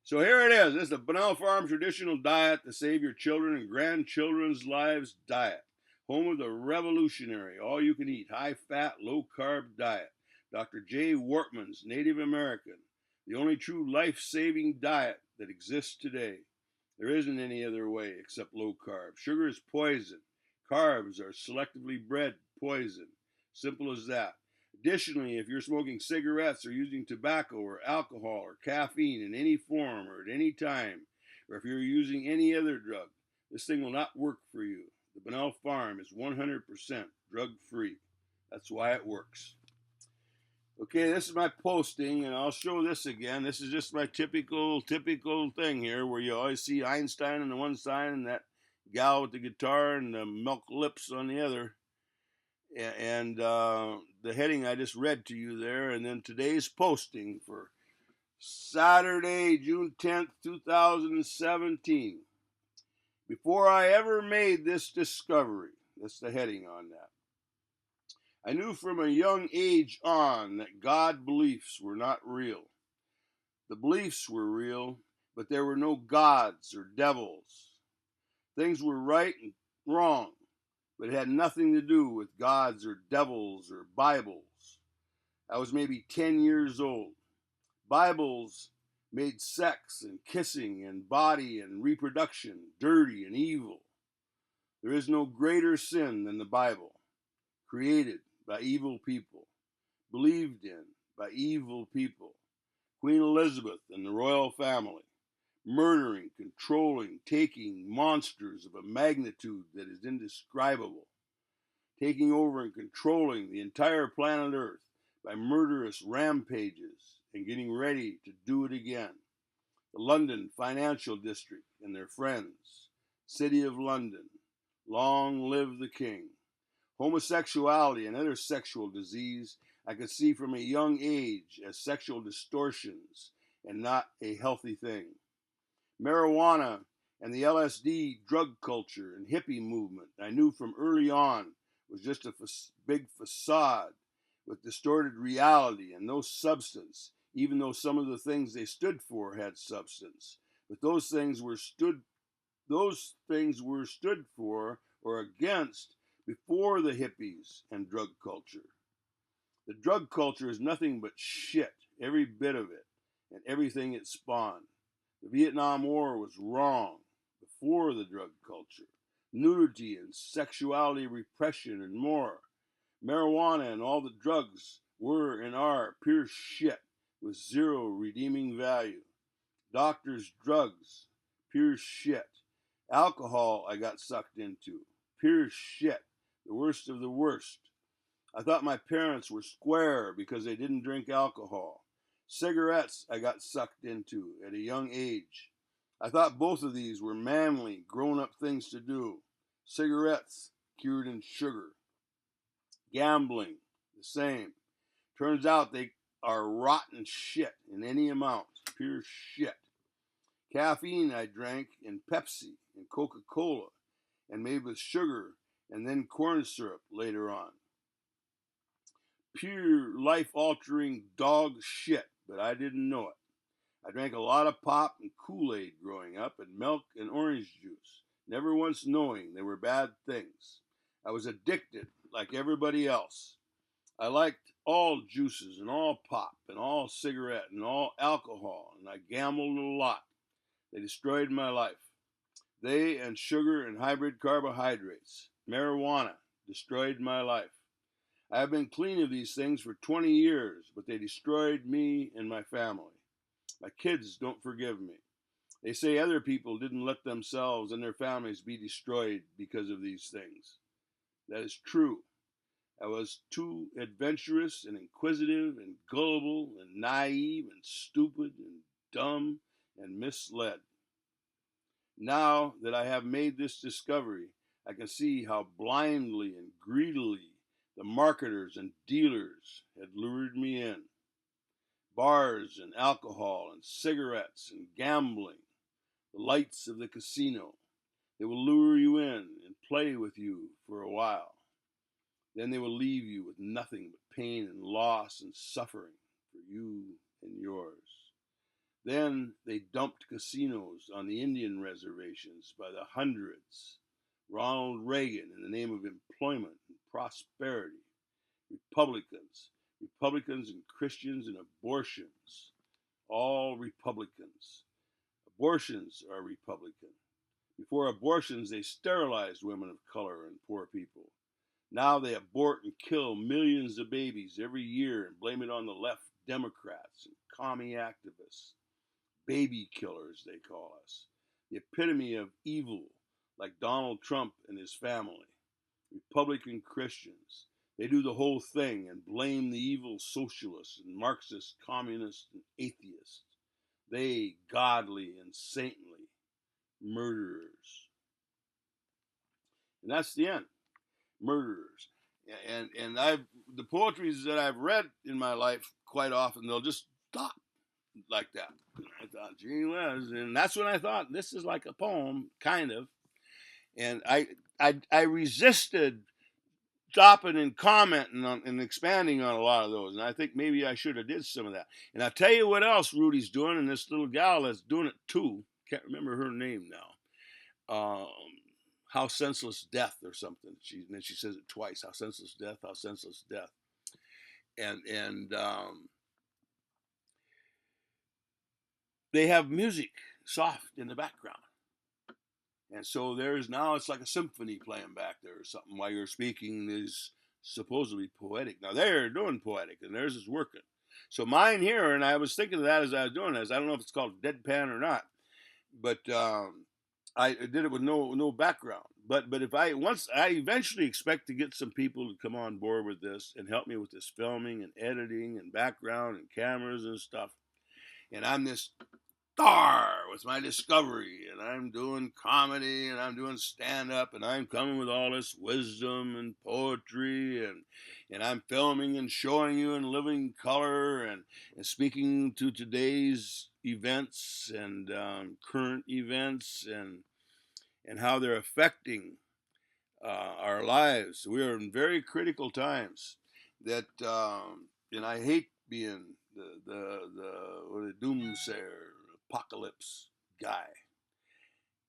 A: So here it is. This is the Bunnell Farm Traditional Diet to Save Your Children and Grandchildren's Lives Diet. Home of the revolutionary, all-you-can-eat, high-fat, low-carb diet. Dr. J. Wortman's Native American, the only true life-saving diet that exists today. There isn't any other way except low-carb. Sugar is poison. Carbs are selectively bred poison. Simple as that. Additionally, if you're smoking cigarettes or using tobacco or alcohol or caffeine in any form or at any time, or if you're using any other drug, this thing will not work for you. The Bunnell Farm is 100% drug-free. That's why it works. Okay, this is my posting, and I'll show this again. This is just my typical thing here, where you always see Einstein on the one side and that gal with the guitar and the milk lips on the other. And the heading I just read to you there, and then today's posting for Saturday, June 10th, 2017. Before I ever made this discovery, that's the heading on that, I knew from a young age on that God beliefs were not real. The beliefs were real, but there were no gods or devils. Things were right and wrong, but it had nothing to do with gods or devils or Bibles. I was maybe 10 years old. Bibles made sex and kissing and body and reproduction dirty and evil. There is no greater sin than the Bible, created by evil people, believed in by evil people. Queen Elizabeth and the royal family, murdering, controlling, taking monsters of a magnitude that is indescribable, taking over and controlling the entire planet Earth by murderous rampages and getting ready to do it again. The London Financial District and their friends. City of London. Long live the king. Homosexuality and other sexual disease I could see from a young age as sexual distortions and not a healthy thing. Marijuana and the LSD drug culture and hippie movement I knew from early on was just a big facade with distorted reality and no substance, even though some of the things they stood for had substance. But those things were stood for or against before the hippies and drug culture. The drug culture is nothing but shit, every bit of it, and everything it spawned. The Vietnam War was wrong before the drug culture. Nudity and sexuality repression and more. Marijuana and all the drugs were and are pure shit with zero redeeming value. Doctors' drugs, pure shit. Alcohol I got sucked into, pure shit, the worst of the worst. I thought my parents were square because they didn't drink alcohol. Cigarettes I got sucked into at a young age. I thought both of these were manly, grown-up things to do. Cigarettes cured in sugar. Gambling, the same. Turns out they are rotten shit in any amount, pure shit. Caffeine I drank in Pepsi and Coca-Cola and made with sugar and then corn syrup later on. Pure life-altering dog shit, but I didn't know it. I drank a lot of pop and Kool-Aid growing up and milk and orange juice, never once knowing they were bad things. I was addicted like everybody else. I liked all juices and all pop and all cigarette and all alcohol, and I gambled a lot. They destroyed my life. They and sugar and hybrid carbohydrates, marijuana, destroyed my life. I have been clean of these things for 20 years, but they destroyed me and my family. My kids don't forgive me. They say other people didn't let themselves and their families be destroyed because of these things. That is true. I was too adventurous and inquisitive and gullible and naive and stupid and dumb and misled. Now that I have made this discovery, I can see how blindly and greedily the marketers and dealers had lured me in. Bars and alcohol and cigarettes and gambling, the lights of the casino. They will lure you in and play with you for a while. Then they will leave you with nothing but pain and loss and suffering for you and yours. Then they dumped casinos on the Indian reservations by the hundreds. Ronald Reagan in the name of employment and prosperity. Republicans and Christians and abortions. All Republicans. Abortions are Republican. Before abortions, they sterilized women of color and poor people. Now they abort and kill millions of babies every year and blame it on the left Democrats and commie activists. Baby killers, they call us. The epitome of evil, like Donald Trump and his family. Republican Christians. They do the whole thing and blame the evil socialists and Marxists, communists, and atheists. They, godly and saintly, murderers. And that's the end. Murderers. And the poetries that I've read in my life, quite often, they'll just stop like that. I thought, gee whiz, and that's when I thought this is like a poem, kind of. And I resisted stopping and commenting on and expanding on a lot of those, and I think maybe I should have did some of that. And I'll tell you what else Rudy's doing, and this little gal that's doing it too. Can't remember her name now. How senseless death or something. And then she says it twice. How senseless death. How senseless death. And they have music soft in the background. And so it's like a symphony playing back there or something while you're speaking is supposedly poetic. Now they're doing poetic and theirs is working. So mine here, and I was thinking of that as I was doing this, I don't know if it's called deadpan or not, but I did it with no background. But if I eventually expect to get some people to come on board with this and help me with this filming and editing and background and cameras and stuff. And I'm this star with my discovery, and I'm doing comedy, and I'm doing stand up, and I'm coming with all this wisdom and poetry, and I'm filming and showing you in living color, and speaking to today's events and current events, and how they're affecting our lives. We are in very critical times. That and I hate being the doomsayer apocalypse guy,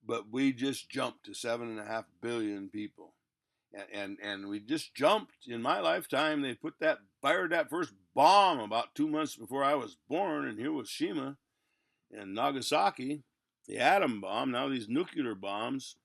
A: but we just jumped to 7.5 billion people, and we just jumped in my lifetime. They fired that first bomb about 2 months before I was born in Hiroshima and Nagasaki, the atom bomb. Now these nuclear bombs.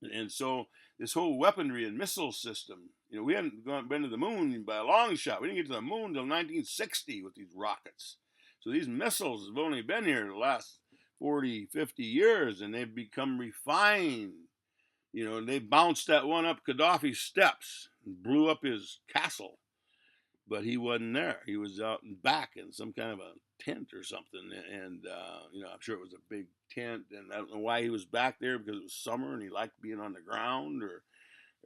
A: And so this whole weaponry and missile system, we hadn't been to the moon by a long shot. We didn't get to the moon until 1960 with these rockets. So these missiles have only been here the last 40, 50 years, and they've become refined. And they bounced that one up Gaddafi's steps and blew up his castle. But he wasn't there. He was out and back in some kind of a tent or something. And, I'm sure it was a big tent. And I don't know why he was back there, because it was summer and he liked being on the ground, or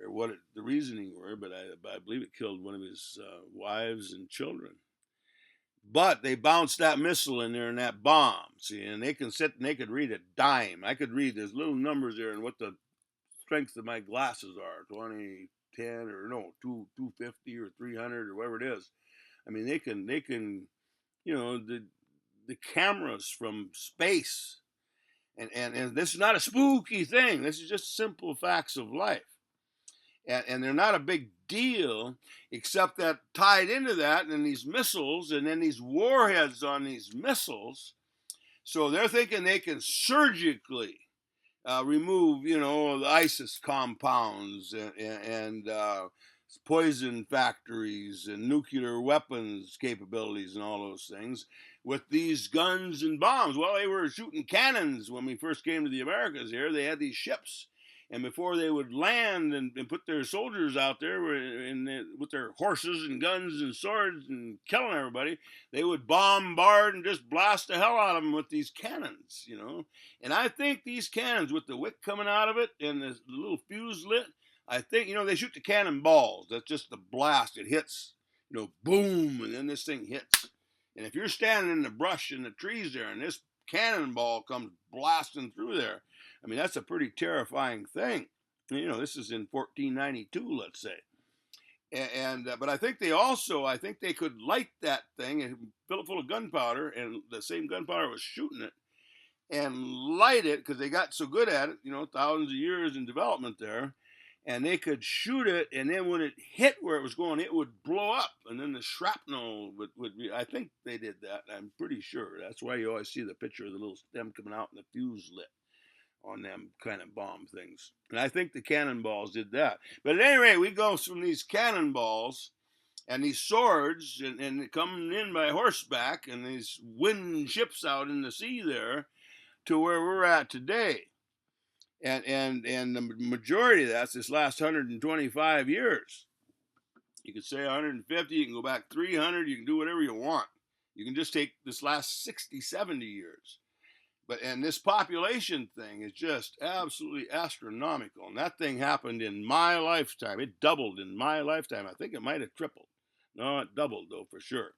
A: what the reasoning were. But I believe it killed one of his wives and children. But they bounced that missile in there and that bomb. See, and they can sit and they could read a dime. I could read, there's little numbers there and what the strength of my glasses are, 20, 10, or no, 250 or 300 or whatever it is. I mean, they can, the cameras from space, and this is not a spooky thing. This is just simple facts of life, and they're not a big deal, except that tied into that, and these missiles, and then these warheads on these missiles. So they're thinking they can surgically remove, the ISIS compounds and poison factories and nuclear weapons capabilities and all those things with these guns and bombs. Well, they were shooting cannons when we first came to the Americas here. They had these ships. And before they would land and put their soldiers out there with their horses and guns and swords and killing everybody, they would bombard and just blast the hell out of them with these cannons, And I think these cannons with the wick coming out of it and the little fuse lit, I think, they shoot the cannonballs. That's just the blast. It hits, boom, and then this thing hits. And if you're standing in the brush and the trees there and this cannonball comes blasting through there, I mean, that's a pretty terrifying thing. This is in 1492, let's say. But I think they could light that thing and fill it full of gunpowder, and the same gunpowder was shooting it, and light it, because they got so good at it, thousands of years in development there, and they could shoot it, and then when it hit where it was going, it would blow up, and then the shrapnel would be, I think they did that, I'm pretty sure. That's why you always see the picture of the little stem coming out and the fuse lit on them kind of bomb things. And I think the cannonballs did that. But at any rate, we go from these cannonballs and these swords and coming in by horseback and these wind ships out in the sea there to where we're at today. And the majority of that's this last 125 years. You could say 150, you can go back 300, you can do whatever you want. You can just take this last 60, 70 years. And this population thing is just absolutely astronomical. And that thing happened in my lifetime. It doubled in my lifetime. I think it might have tripled. No, it doubled, though, for sure.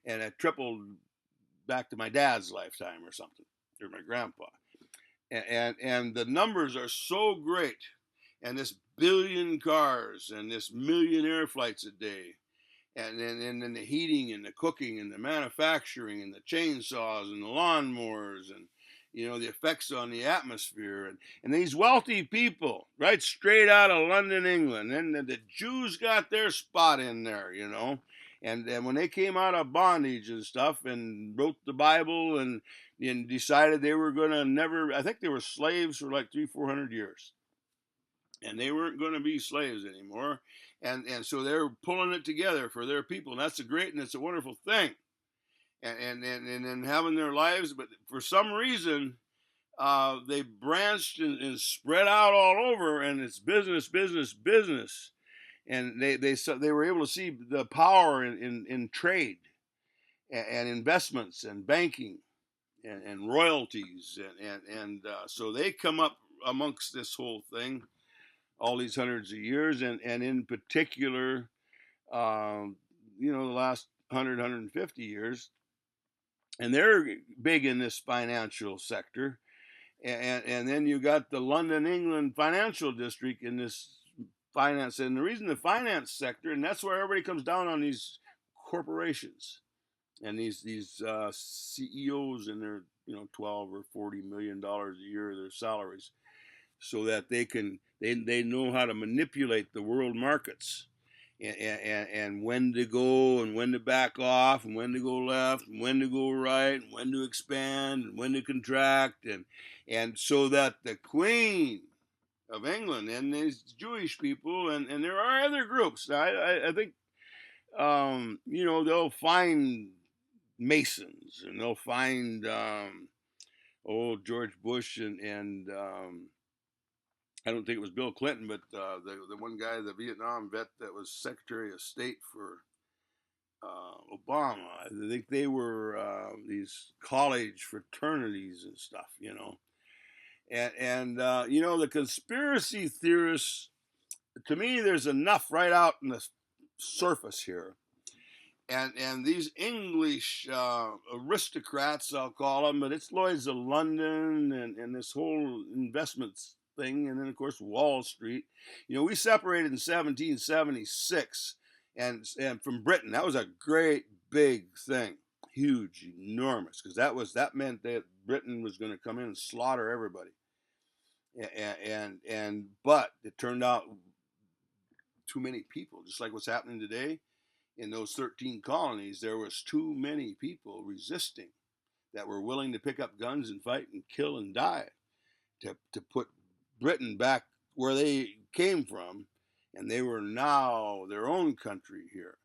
A: And it tripled back to my dad's lifetime or something, or my grandpa. And the numbers are so great. And this billion cars and this million air flights a day. And then the heating and the cooking and the manufacturing and the chainsaws and the lawnmowers and the effects on the atmosphere, and these wealthy people, right straight out of London, England, and the Jews got their spot in there, and when they came out of bondage and stuff and wrote the Bible and decided they were going to never, I think they were slaves for like 300-400 years, and they weren't going to be slaves anymore, and so they're pulling it together for their people, and that's a great and it's a wonderful thing. And having their lives, but for some reason, they branched and spread out all over, and it's business, business, business. And they were able to see the power in trade and investments and banking and royalties and so they come up amongst this whole thing all these hundreds of years and in particular um, the last 150 years, and they're big in this financial sector. And then you got the London, England financial district in this finance. And the reason the finance sector, and that's where everybody comes down on these corporations and these CEOs and their 12 or $40 million a year their salaries, so that they know how to manipulate the world markets and when to go and when to back off and when to go left and when to go right and when to expand and when to contract and so that the Queen of England and these Jewish people and there are other groups. I think they'll find Masons and they'll find old George Bush and I don't think it was Bill Clinton, but the one guy, the Vietnam vet that was Secretary of State for Obama. I think they were these college fraternities and stuff. And the conspiracy theorists. To me, there's enough right out in the surface here. And these English aristocrats, I'll call them, but it's Lloyd's of London and this whole investments thing, and then of course Wall Street. We separated in 1776, and from Britain. That was a great big thing, huge, enormous, because that meant that Britain was going to come in and slaughter everybody. But it turned out too many people, just like what's happening today. In those 13 colonies, there was too many people resisting that were willing to pick up guns and fight and kill and die to put Britain back where they came from, and they were now their own country here.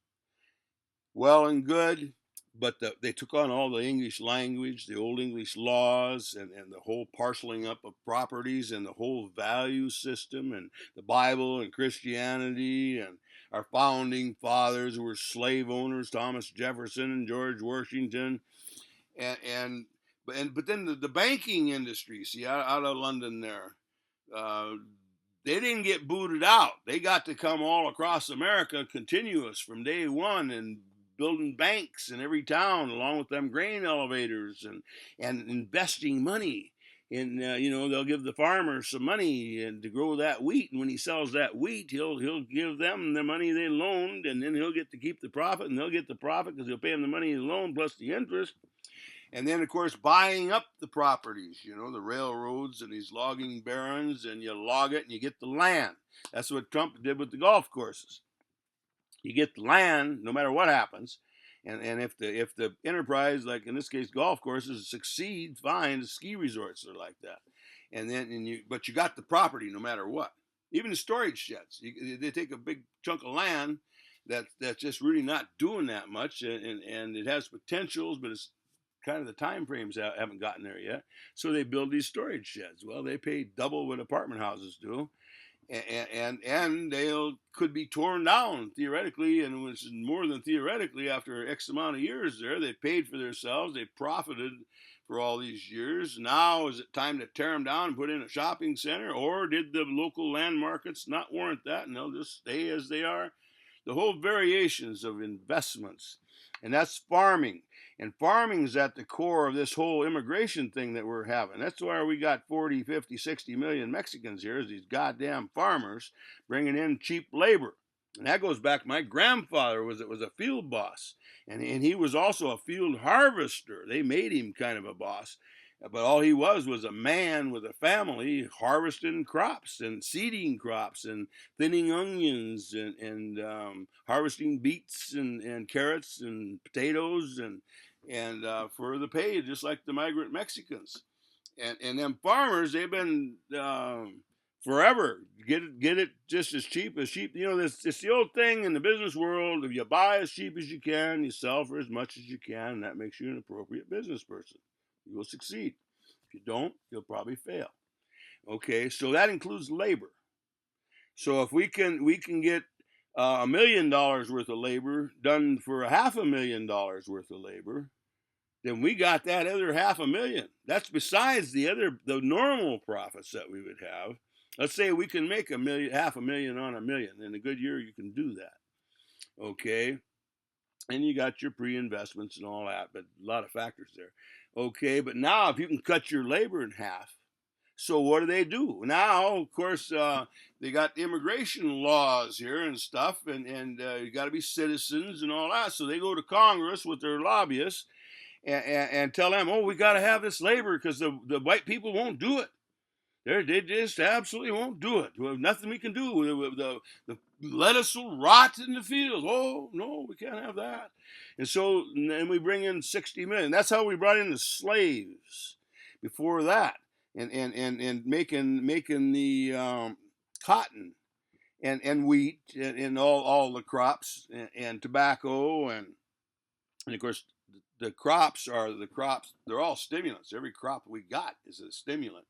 A: Well and good, but they took on all the English language, the old English laws, and the whole parceling up of properties and the whole value system and the Bible and Christianity and our founding fathers who were slave owners, Thomas Jefferson and George Washington, but then the banking industry, see, out of London there, they didn't get booted out. They got to come all across America, continuous from day one, and building banks in every town, along with them grain elevators and investing money. And they'll give the farmers some money and to grow that wheat, and when he sells that wheat, he'll give them the money they loaned, and then he'll get to keep the profit, and they'll get the profit because he'll pay them the money he loaned plus the interest. And then, of course, buying up the properties, the railroads and these logging barons, and you log it and you get the land. That's what Trump did with the golf courses. You get the land no matter what happens. And if the enterprise, like in this case golf courses, succeed, fine. The ski resorts are like that. But you got the property no matter what. Even the storage sheds, they take a big chunk of land that's just really not doing that much, and it has potentials, but it's kind of the time frames haven't gotten there yet. So they build these storage sheds. Well, they pay double what apartment houses do. And they could be torn down theoretically, and it was more than theoretically. After X amount of years there, they paid for themselves, they profited for all these years. Now is it time to tear them down and put in a shopping center, or did the local land markets not warrant that and they'll just stay as they are? The whole variations of investments, and that's farming. And farming is at the core of this whole immigration thing that we're having. That's why we got 40, 50, 60 million Mexicans here, is these goddamn farmers bringing in cheap labor. And that goes back, my grandfather was a field boss, and he was also a field harvester. They made him kind of a boss, but all he was a man with a family harvesting crops and seeding crops and thinning onions and harvesting beets and carrots and potatoes and for the pay, just like the migrant Mexicans. And them farmers, they've been forever get it just as cheap as cheap. It's the old thing in the business world: if you buy as cheap as you can, you sell for as much as you can, and that makes you an appropriate business person. You will succeed. you don't, you'll probably fail. Okay, so that includes labor. So if we can get $1 million worth of labor done for $500,000 worth of labor, then we got that other 500,000. That's besides the normal profits that we would have. Let's say we can make $500,000 on $1 million. In a good year, you can do that. Okay, and you got your pre-investments and all that, but a lot of factors there. Okay, but now if you can cut your labor in half, so what do? Now, of course, they got immigration laws here and stuff, and you got to be citizens and all that. So they go to Congress with their lobbyists and tell them, oh, we got to have this labor because the white people won't do it. They just absolutely won't do it. Well, nothing we can do. The lettuce will rot in the field. Oh, no, we can't have that. And so then we bring in 60 million. That's how we brought in the slaves before that. And making the cotton and wheat and all the crops and tobacco and of course the crops. They're all stimulants. Every crop we got is a stimulant,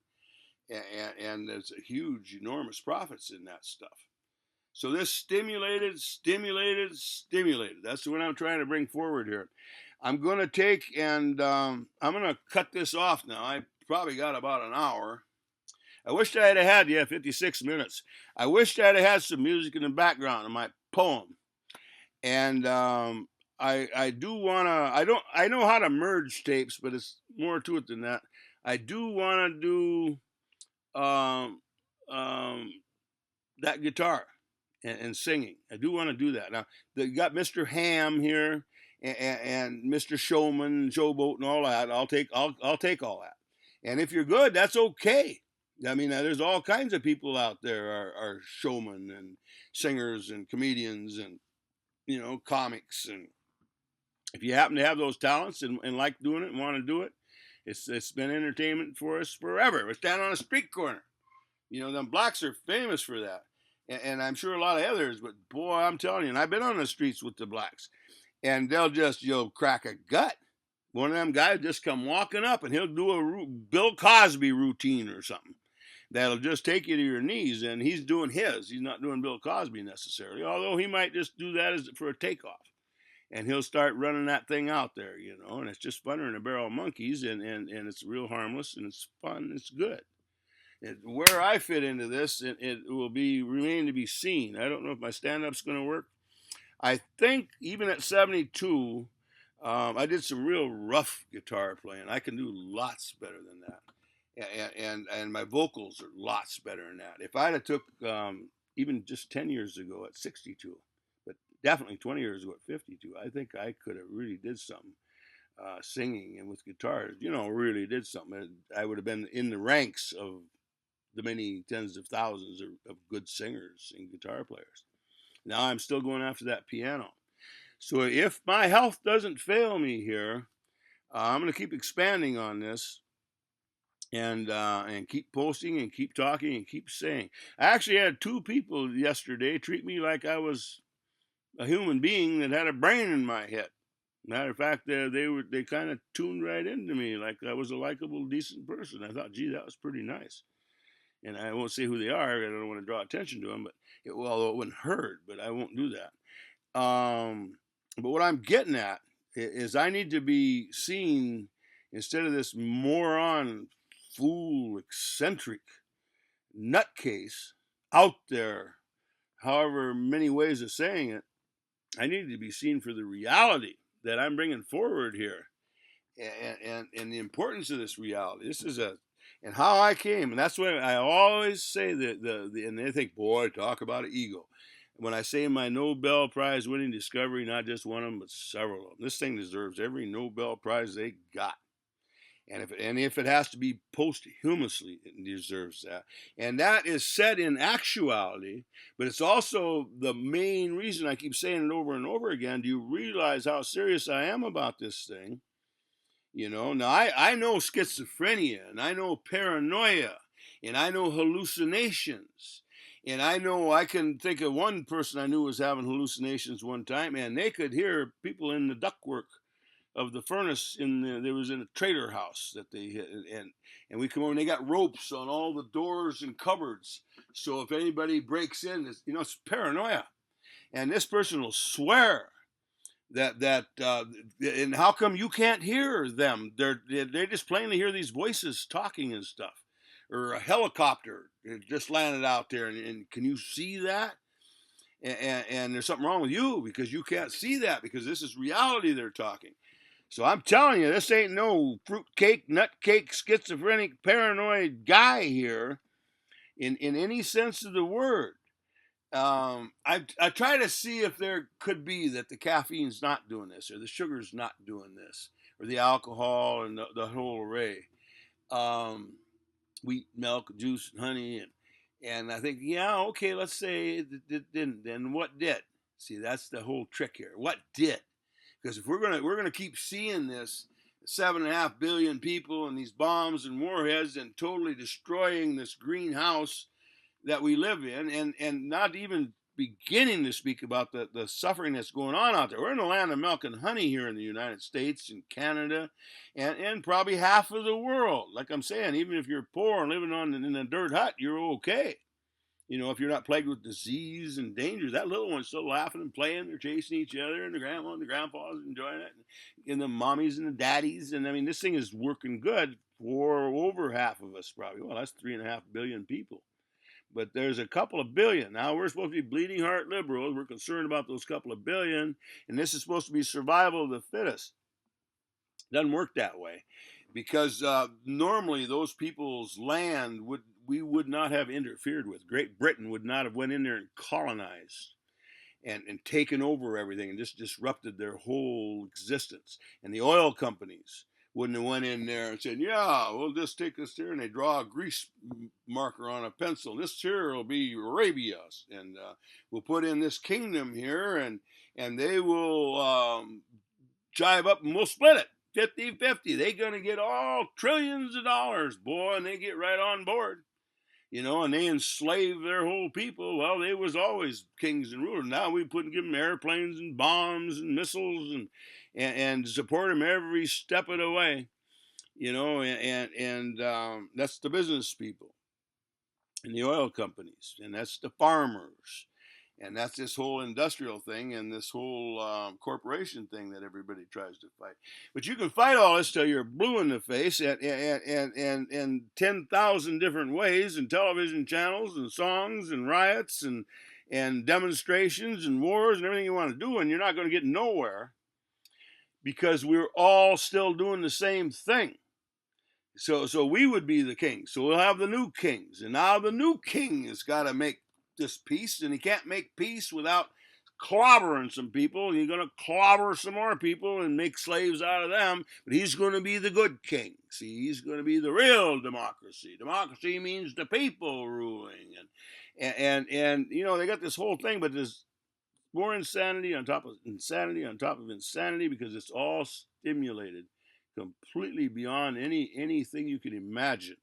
A: and there's a huge, enormous profits in that stuff. So this stimulated. That's what I'm trying to bring forward here. I'm going to take and I'm going to cut this off now. I probably got about an hour. I wished I had 56 minutes. I wished I'd had some music in the background of my poem. And I do want to, I know how to merge tapes, but it's more to it than that. I do want to do that guitar and singing. I do want to do that. Now, you got Mr. Ham here and Mr. Showman, Showboat, and all that. I'll take all that. And if you're good, that's okay. I mean, there's all kinds of people out there are showmen and singers and comedians and comics. And if you happen to have those talents and like doing it and want to do it, it's been entertainment for us forever. We're standing on a street corner. Them blacks are famous for that. And I'm sure a lot of others, but boy, I'm telling you, and I've been on the streets with the blacks, and they'll just, crack a gut. One of them guys just come walking up and he'll do a Bill Cosby routine or something that'll just take you to your knees, and he's doing his. He's not doing Bill Cosby necessarily, although he might just do that for a takeoff. And he'll start running that thing out there, and it's just funner than a barrel of monkeys, and it's real harmless, and it's fun, it's good. Where I fit into this, it will remain to be seen. I don't know if my stand-up's going to work. I think even at 72, I did some real rough guitar playing. I can do lots better than that, and my vocals are lots better than that. If I'd have took even just 10 years ago at 62, but definitely 20 years ago at 52, I think I could have really did something. Singing and with guitars, really did something. I would have been in the ranks of the many tens of thousands of good singers and guitar players. Now I'm still going after that piano. So if my health doesn't fail me here, I'm going to keep expanding on this and keep posting and keep talking and keep saying. I actually had 2 people yesterday treat me like I was a human being that had a brain in my head. Matter of fact, they kind of tuned right into me like I was a likable, decent person. I thought, gee, that was pretty nice. And I won't say who they are. I don't want to draw attention to them, although it wouldn't hurt, but I won't do that. But what I'm getting at is I need to be seen instead of this moron, fool, eccentric nutcase out there, however many ways of saying it. I need to be seen for the reality that I'm bringing forward here, and the importance of this reality. This is and how I came, and that's why I always say and they think, boy, talk about an ego. When I say my Nobel Prize winning discovery, not just one of them, but several of them. This thing deserves every Nobel Prize they got. And if it has to be posthumously, it deserves that. And that is said in actuality, but it's also the main reason I keep saying it over and over again. Do you realize how serious I am about this thing? Now I know schizophrenia, and I know paranoia, and I know hallucinations. And I can think of one person I knew was having hallucinations one time, and they could hear people in the ductwork of the furnace there was in a trailer house that they hit, and we come over and they got ropes on all the doors and cupboards, so if anybody breaks in, it's paranoia, and this person will swear that and how come you can't hear them? They just plainly hear these voices talking and stuff, or a helicopter just landed out there, and can you see that? And there's something wrong with you because you can't see that because this is reality they're talking. So I'm telling you, this ain't no fruitcake, nutcake, schizophrenic, paranoid guy here in any sense of the word. I try to see if there could be that the caffeine's not doing this, or the sugar's not doing this, or the alcohol and the whole array. Wheat, milk, juice, and honey, and I think, yeah, okay, let's say it didn't. Then what did? See, that's the whole trick here. What did? Because if we're gonna keep seeing this 7.5 billion people and these bombs and warheads and totally destroying this greenhouse that we live in, and not even beginning to speak about the suffering that's going on out there. We're in the land of milk and honey here in the United States and Canada, and probably half of the world. Like I'm saying, even if you're poor and living in a dirt hut, you're okay. If you're not plagued with disease and dangers, that little one's still laughing and playing. They're chasing each other, and the grandma and the grandpa's enjoying it, and the mommies and the daddies. And I mean, this thing is working good for over half of us, probably. Well, that's 3.5 billion people. But there's a couple of billion. Now, we're supposed to be bleeding heart liberals. We're concerned about those couple of billion, and this is supposed to be survival of the fittest. Doesn't work that way, because normally those people's land we would not have interfered with. Great Britain would not have went in there and colonized and taken over everything and just disrupted their whole existence. And the oil companies wouldn't have went in there and said, yeah, we'll just take this here, and they draw a grease marker on a pencil. This here will be Arabia, and we'll put in this kingdom here, and they will jive up, and we'll split it 50-50. They're going to get all trillions of dollars, boy, and they get right on board. And they enslave their whole people. Well, they was always kings and rulers. Now we give them airplanes and bombs and missiles and support them every step of the way. And that's the business people and the oil companies, and that's the farmers, and that's this whole industrial thing and this whole corporation thing that everybody tries to fight. But you can fight all this till you're blue in the face and 10,000 different ways, and television channels and songs and riots and demonstrations and wars and everything you want to do, and you're not going to get nowhere because we're all still doing the same thing. So we would be the kings. So we'll have the new kings, and now the new king has got to make this peace, and he can't make peace without clobbering some people. He's going to clobber some more people and make slaves out of them, but he's going to be the good king. See, he's going to be the real democracy. Democracy means the people ruling, and they got this whole thing, but there's more insanity on top of insanity on top of insanity, because it's all stimulated completely beyond anything you can imagine.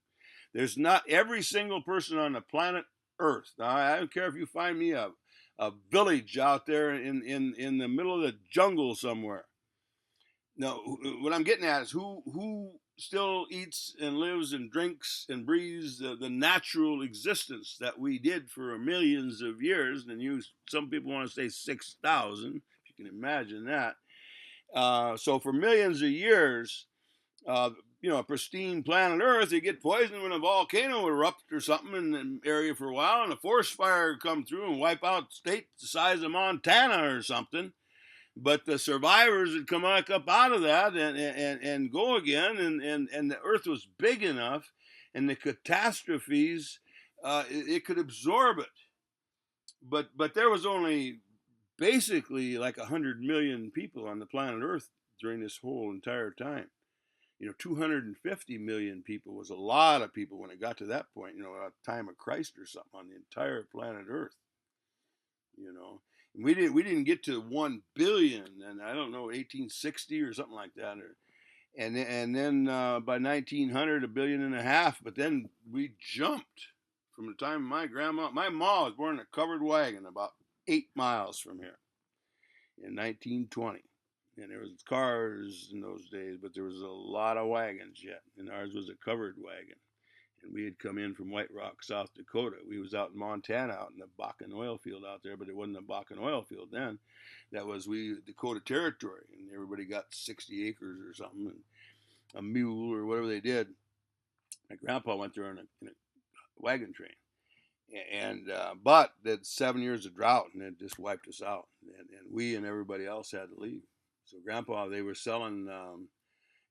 A: There's not every single person on the planet Earth. Now, I don't care if you find me a village out there in the middle of the jungle somewhere. No, what I'm getting at is who still eats and lives and drinks and breathes the natural existence that we did for millions of years. And some people want to say 6,000, if you can imagine that. So for millions of years, a pristine planet Earth, you get poisoned when a volcano erupts or something in the area for a while, and a forest fire come through and wipe out states the size of Montana or something. But the survivors would come back up out of that and go again, and the Earth was big enough, and the catastrophes, it could absorb it. But there was only basically like 100 million people on the planet Earth during this whole entire time. 250 million people was a lot of people when it got to that point, a time of Christ or something on the entire planet Earth. We didn't get to 1 billion, and I don't know, 1860 or something like that, and then by 1900 1.5 billion. But then we jumped from the time my mom was born in a covered wagon about 8 miles from here in 1920. And there was cars in those days, but there was a lot of wagons yet, and ours was a covered wagon. And we had come in from White Rock, South Dakota. We was out in Montana, out in the Bakken oil field out there, but it wasn't a Bakken oil field then. That was we Dakota Territory, and everybody got 60 acres or something, and a mule or whatever they did. My grandpa went there in a wagon train, and but that 7 years of drought, and it just wiped us out, and we and everybody else had to leave. So grandpa, they were selling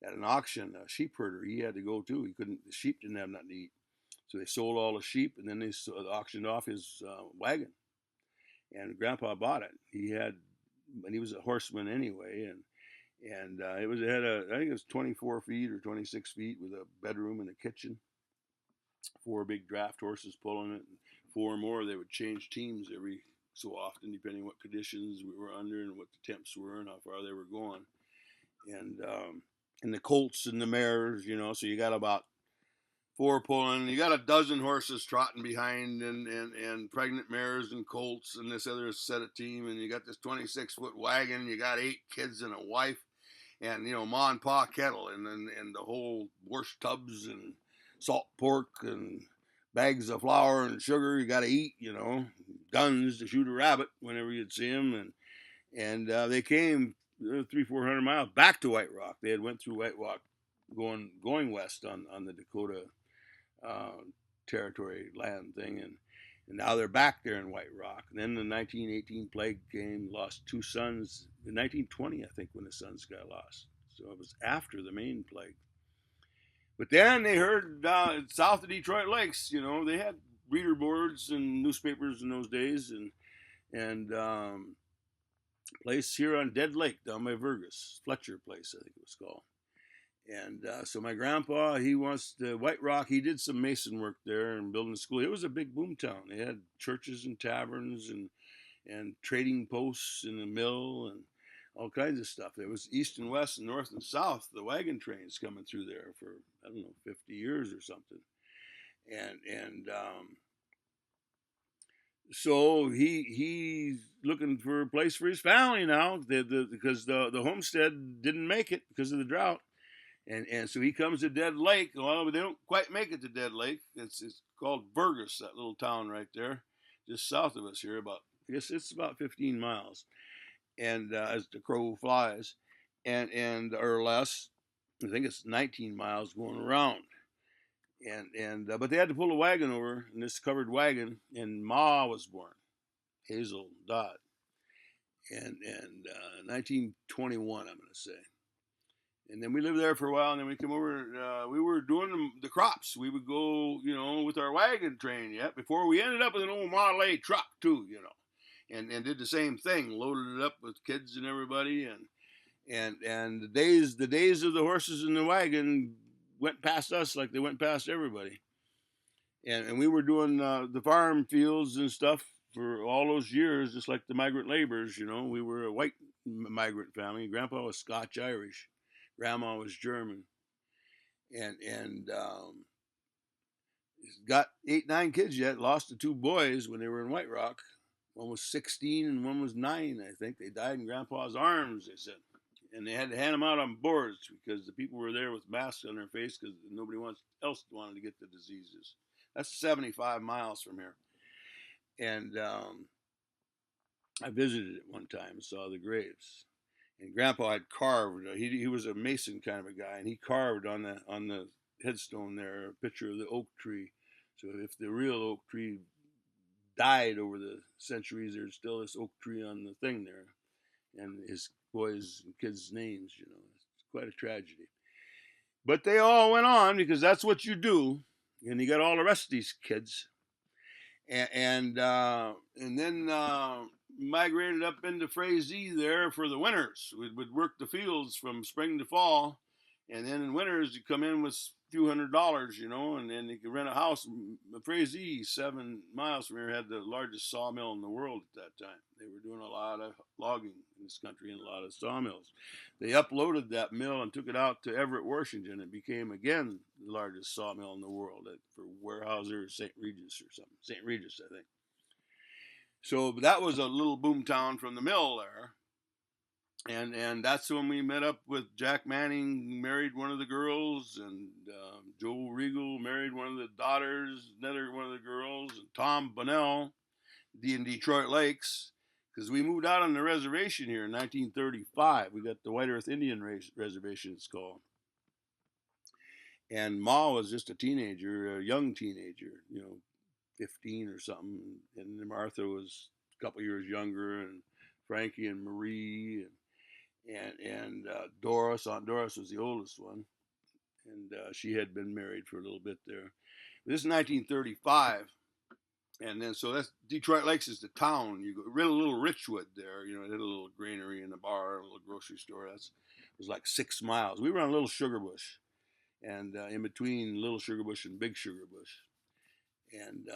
A: at an auction, a sheep herder. He had to go too. He couldn't. The sheep didn't have nothing to eat, so they sold all the sheep, and then they auctioned off his wagon. And grandpa bought it. And he was a horseman anyway, and it had I think it was 24 feet or 26 feet with a bedroom and a kitchen. 4 big draft horses pulling it, and 4 more. They would change teams every so often, depending what conditions we were under and what the temps were and how far they were going. And the colts and the mares, so you got about 4 pulling. You got a dozen horses trotting behind, and pregnant mares and colts and this other set of team, and you got this 26-foot wagon. You got 8 kids and a wife, and ma and pa kettle, and the whole wash tubs and salt pork and bags of flour and sugar you got to eat. Guns to shoot a rabbit whenever you'd see them, and they came 300-400 miles back to White Rock. They had went through White Rock, going west on the Dakota territory land thing, and now they're back there in White Rock. And then the 1918 plague came, lost 2 sons. In 1920, I think, when the sons got lost. So it was after the main plague. But then they heard south of Detroit Lakes, they had reader boards and newspapers in those days, and place here on Dead Lake down by Vergus, Fletcher Place, I think it was called. And so my grandpa, he wants to White Rock. He did some mason work there and building a school. It was a big boom town. They had churches and taverns and trading posts and a mill and all kinds of stuff. There was east and west and north and south. The wagon trains coming through there for, I don't know, 50 years or something. And so he's looking for a place for his family now, because the homestead didn't make it because of the drought. And so he comes to Dead Lake. Well, they don't quite make it to Dead Lake. It's called Vergus, that little town right there, just south of us here. I guess it's about 15 miles, and as the crow flies, and or less. I think it's 19 miles going around. And but they had to pull a wagon over, in this covered wagon, and Ma was born, Hazel Dodd, and 1921, I'm going to say. And then we lived there for a while, and then we came over. We were doing the crops. We would go, with our wagon train yet before we ended up with an old Model A truck too, and did the same thing, loaded it up with kids and everybody, and the days of the horses in the wagon went past us like they went past everybody. And we were doing the farm fields and stuff for all those years, just like the migrant laborers. We were a white migrant family. Grandpa was Scotch Irish. Grandma was German, and got 8-9 kids yet. Lost the 2 boys when they were in White Rock. One was 16 and one was 9, I think. They died in Grandpa's arms, they said, and they had to hand them out on boards because the people were there with masks on their face because nobody else wanted to get the diseases. That's 75 miles from here, and I visited it one time and saw the graves. And Grandpa had carved. He was a mason kind of a guy, and he carved on the headstone there a picture of the oak tree. So if the real oak tree died over the centuries, there's still this oak tree on the thing there, and his boys and kids' names. It's quite a tragedy. But they all went on because that's what you do, and you got all the rest of these kids, and then migrated up into Frazee there for the winters. We would work the fields from spring to fall, and then in winters you come in with a few $100s, and then you could rent a house. Frazee, 7 miles from here, had the largest sawmill in the world at that time. They were doing a lot of logging in this country and a lot of sawmills. They uploaded that mill and took it out to Everett, Washington. It became again the largest sawmill in the world for Weyerhaeuser or St. Regis or something. St. Regis, I think. So that was a little boom town from the mill there. And that's when we met up with Jack Manning, married one of the girls, and Joe Regal married one of the daughters, another one of the girls, and Tom Bunnell, in Detroit Lakes, because we moved out on the reservation here in 1935. We got the White Earth Indian Reservation, it's called. And Ma was just a teenager, a young teenager, 15 or something. And Martha was a couple years younger, and Frankie and Marie, and Doris. Aunt Doris was the oldest one, and she had been married for a little bit there. This is 1935, and then so that's Detroit Lakes is the town. You go a little Richwood there. It had a little granary and a bar, a little grocery store. It was like 6 miles. We were on a little sugar bush, and in between Little Sugar Bush and Big Sugar Bush, and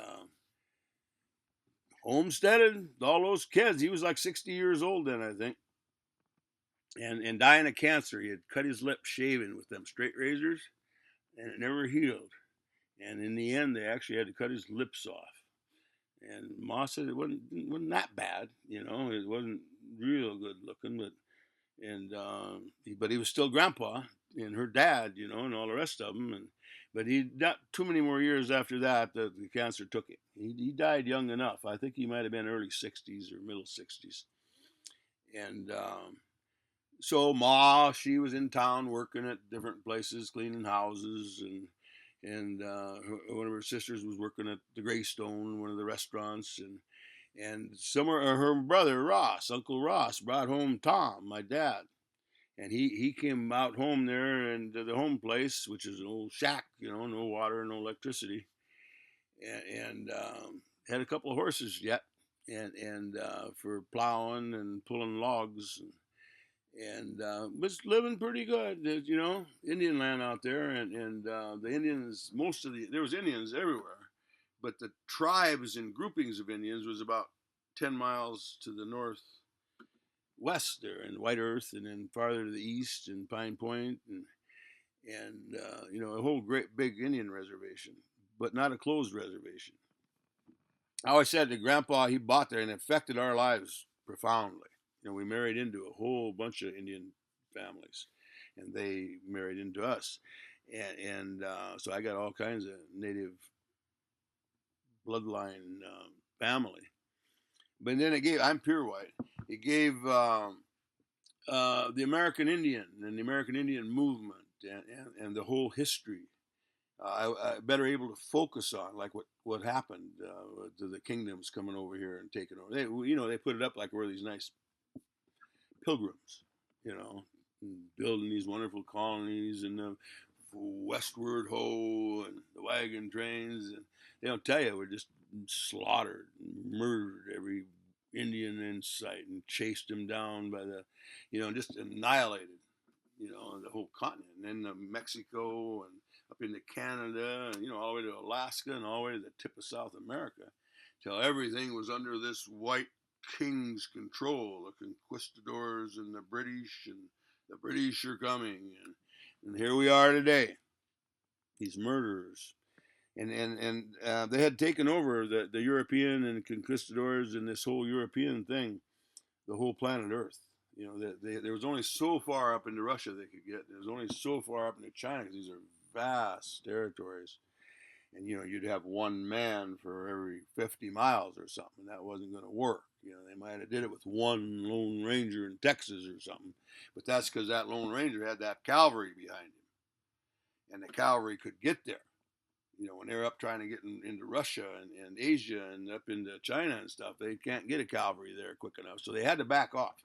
A: homesteaded all those kids. He was like 60 years old then, I think, and dying of cancer. He had cut his lip shaving with them straight razors, and it never healed. And in the end, they actually had to cut his lips off. And Ma said it wasn't that bad, It wasn't real good looking, but he was still Grandpa and her dad, and all the rest of them. But he not too many more years after that, the cancer took him. He died young enough. I think he might have been early 60s or middle 60s. And so Ma, she was in town working at different places, cleaning houses, and one of her sisters was working at the Greystone, one of the restaurants, and her brother Ross, Uncle Ross, brought home Tom, my dad, and he came out home there and to the home place, which is an old shack, no water, no electricity, and had a couple of horses yet, and for plowing and pulling logs. And was living pretty good, Indian land out there, and the Indians, there was Indians everywhere, but the tribes and groupings of Indians was about 10 miles to the northwest there in White Earth, and then farther to the east in Pine Point, and a whole great big Indian reservation, but not a closed reservation. I always said to Grandpa, he bought there and it affected our lives profoundly. We married into a whole bunch of Indian families, and they married into us, and so I got all kinds of native bloodline family. But then I'm pure white. It gave the American Indian and the American Indian movement and the whole history. I better able to focus on like what happened to the kingdoms coming over here and taking over. They put it up like we're these nice pilgrims, building these wonderful colonies and the westward ho and the wagon trains, and they don't tell you we're just slaughtered and murdered every Indian in sight and chased them down by just annihilated, the whole continent, and then Mexico and up into Canada, and all the way to Alaska and all the way to the tip of South America, till everything was under this white king's control, the conquistadors and the British are coming, and here we are today, these murderers, and they had taken over the European and conquistadors and this whole European thing, the whole planet Earth. There was only so far up into Russia they could get. There was only so far up into China, because these are vast territories. And you'd have one man for every 50 miles or something. That wasn't going to work. They might have did it with one Lone Ranger in Texas or something, but that's because that Lone Ranger had that cavalry behind him, and the cavalry could get there. When they're up trying to get into Russia and Asia and up into China and stuff, they can't get a cavalry there quick enough, so they had to back off.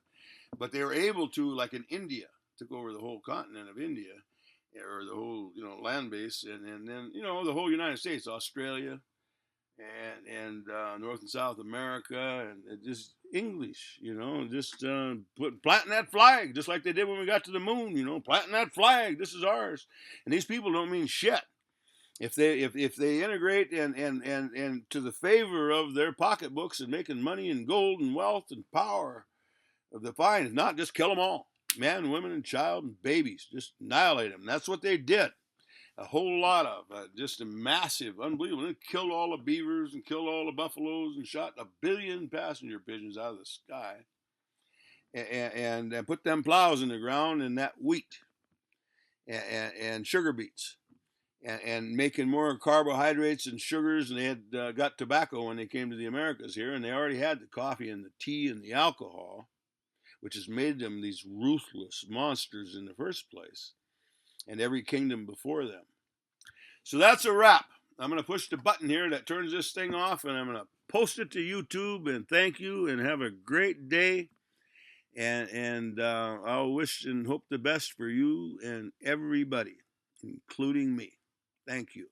A: But they were able to, like in India, took over the whole continent of India, or the whole land base, and then the whole United States, Australia, and North and South America, and just English, just planting that flag, just like they did when we got to the moon, planting that flag. This is ours, and these people don't mean shit. If they integrate and to the favor of their pocketbooks and making money and gold and wealth and power, the fine is not just kill them all, man, women, and child and babies, just annihilate them. That's what they did. A whole lot of just a massive, unbelievable. They killed all the beavers and killed all the buffaloes and shot 1 billion passenger pigeons out of the sky. and put them plows in the ground and that wheat and sugar beets and making more carbohydrates and sugars. And they had got tobacco when they came to the Americas here, and they already had the coffee and the tea and the alcohol, which has made them these ruthless monsters in the first place, and every kingdom before them. So that's a wrap. I'm going to push the button here that turns this thing off, and I'm going to post it to YouTube. And thank you, and have a great day. And I'll wish and hope the best for you and everybody, including me. Thank you.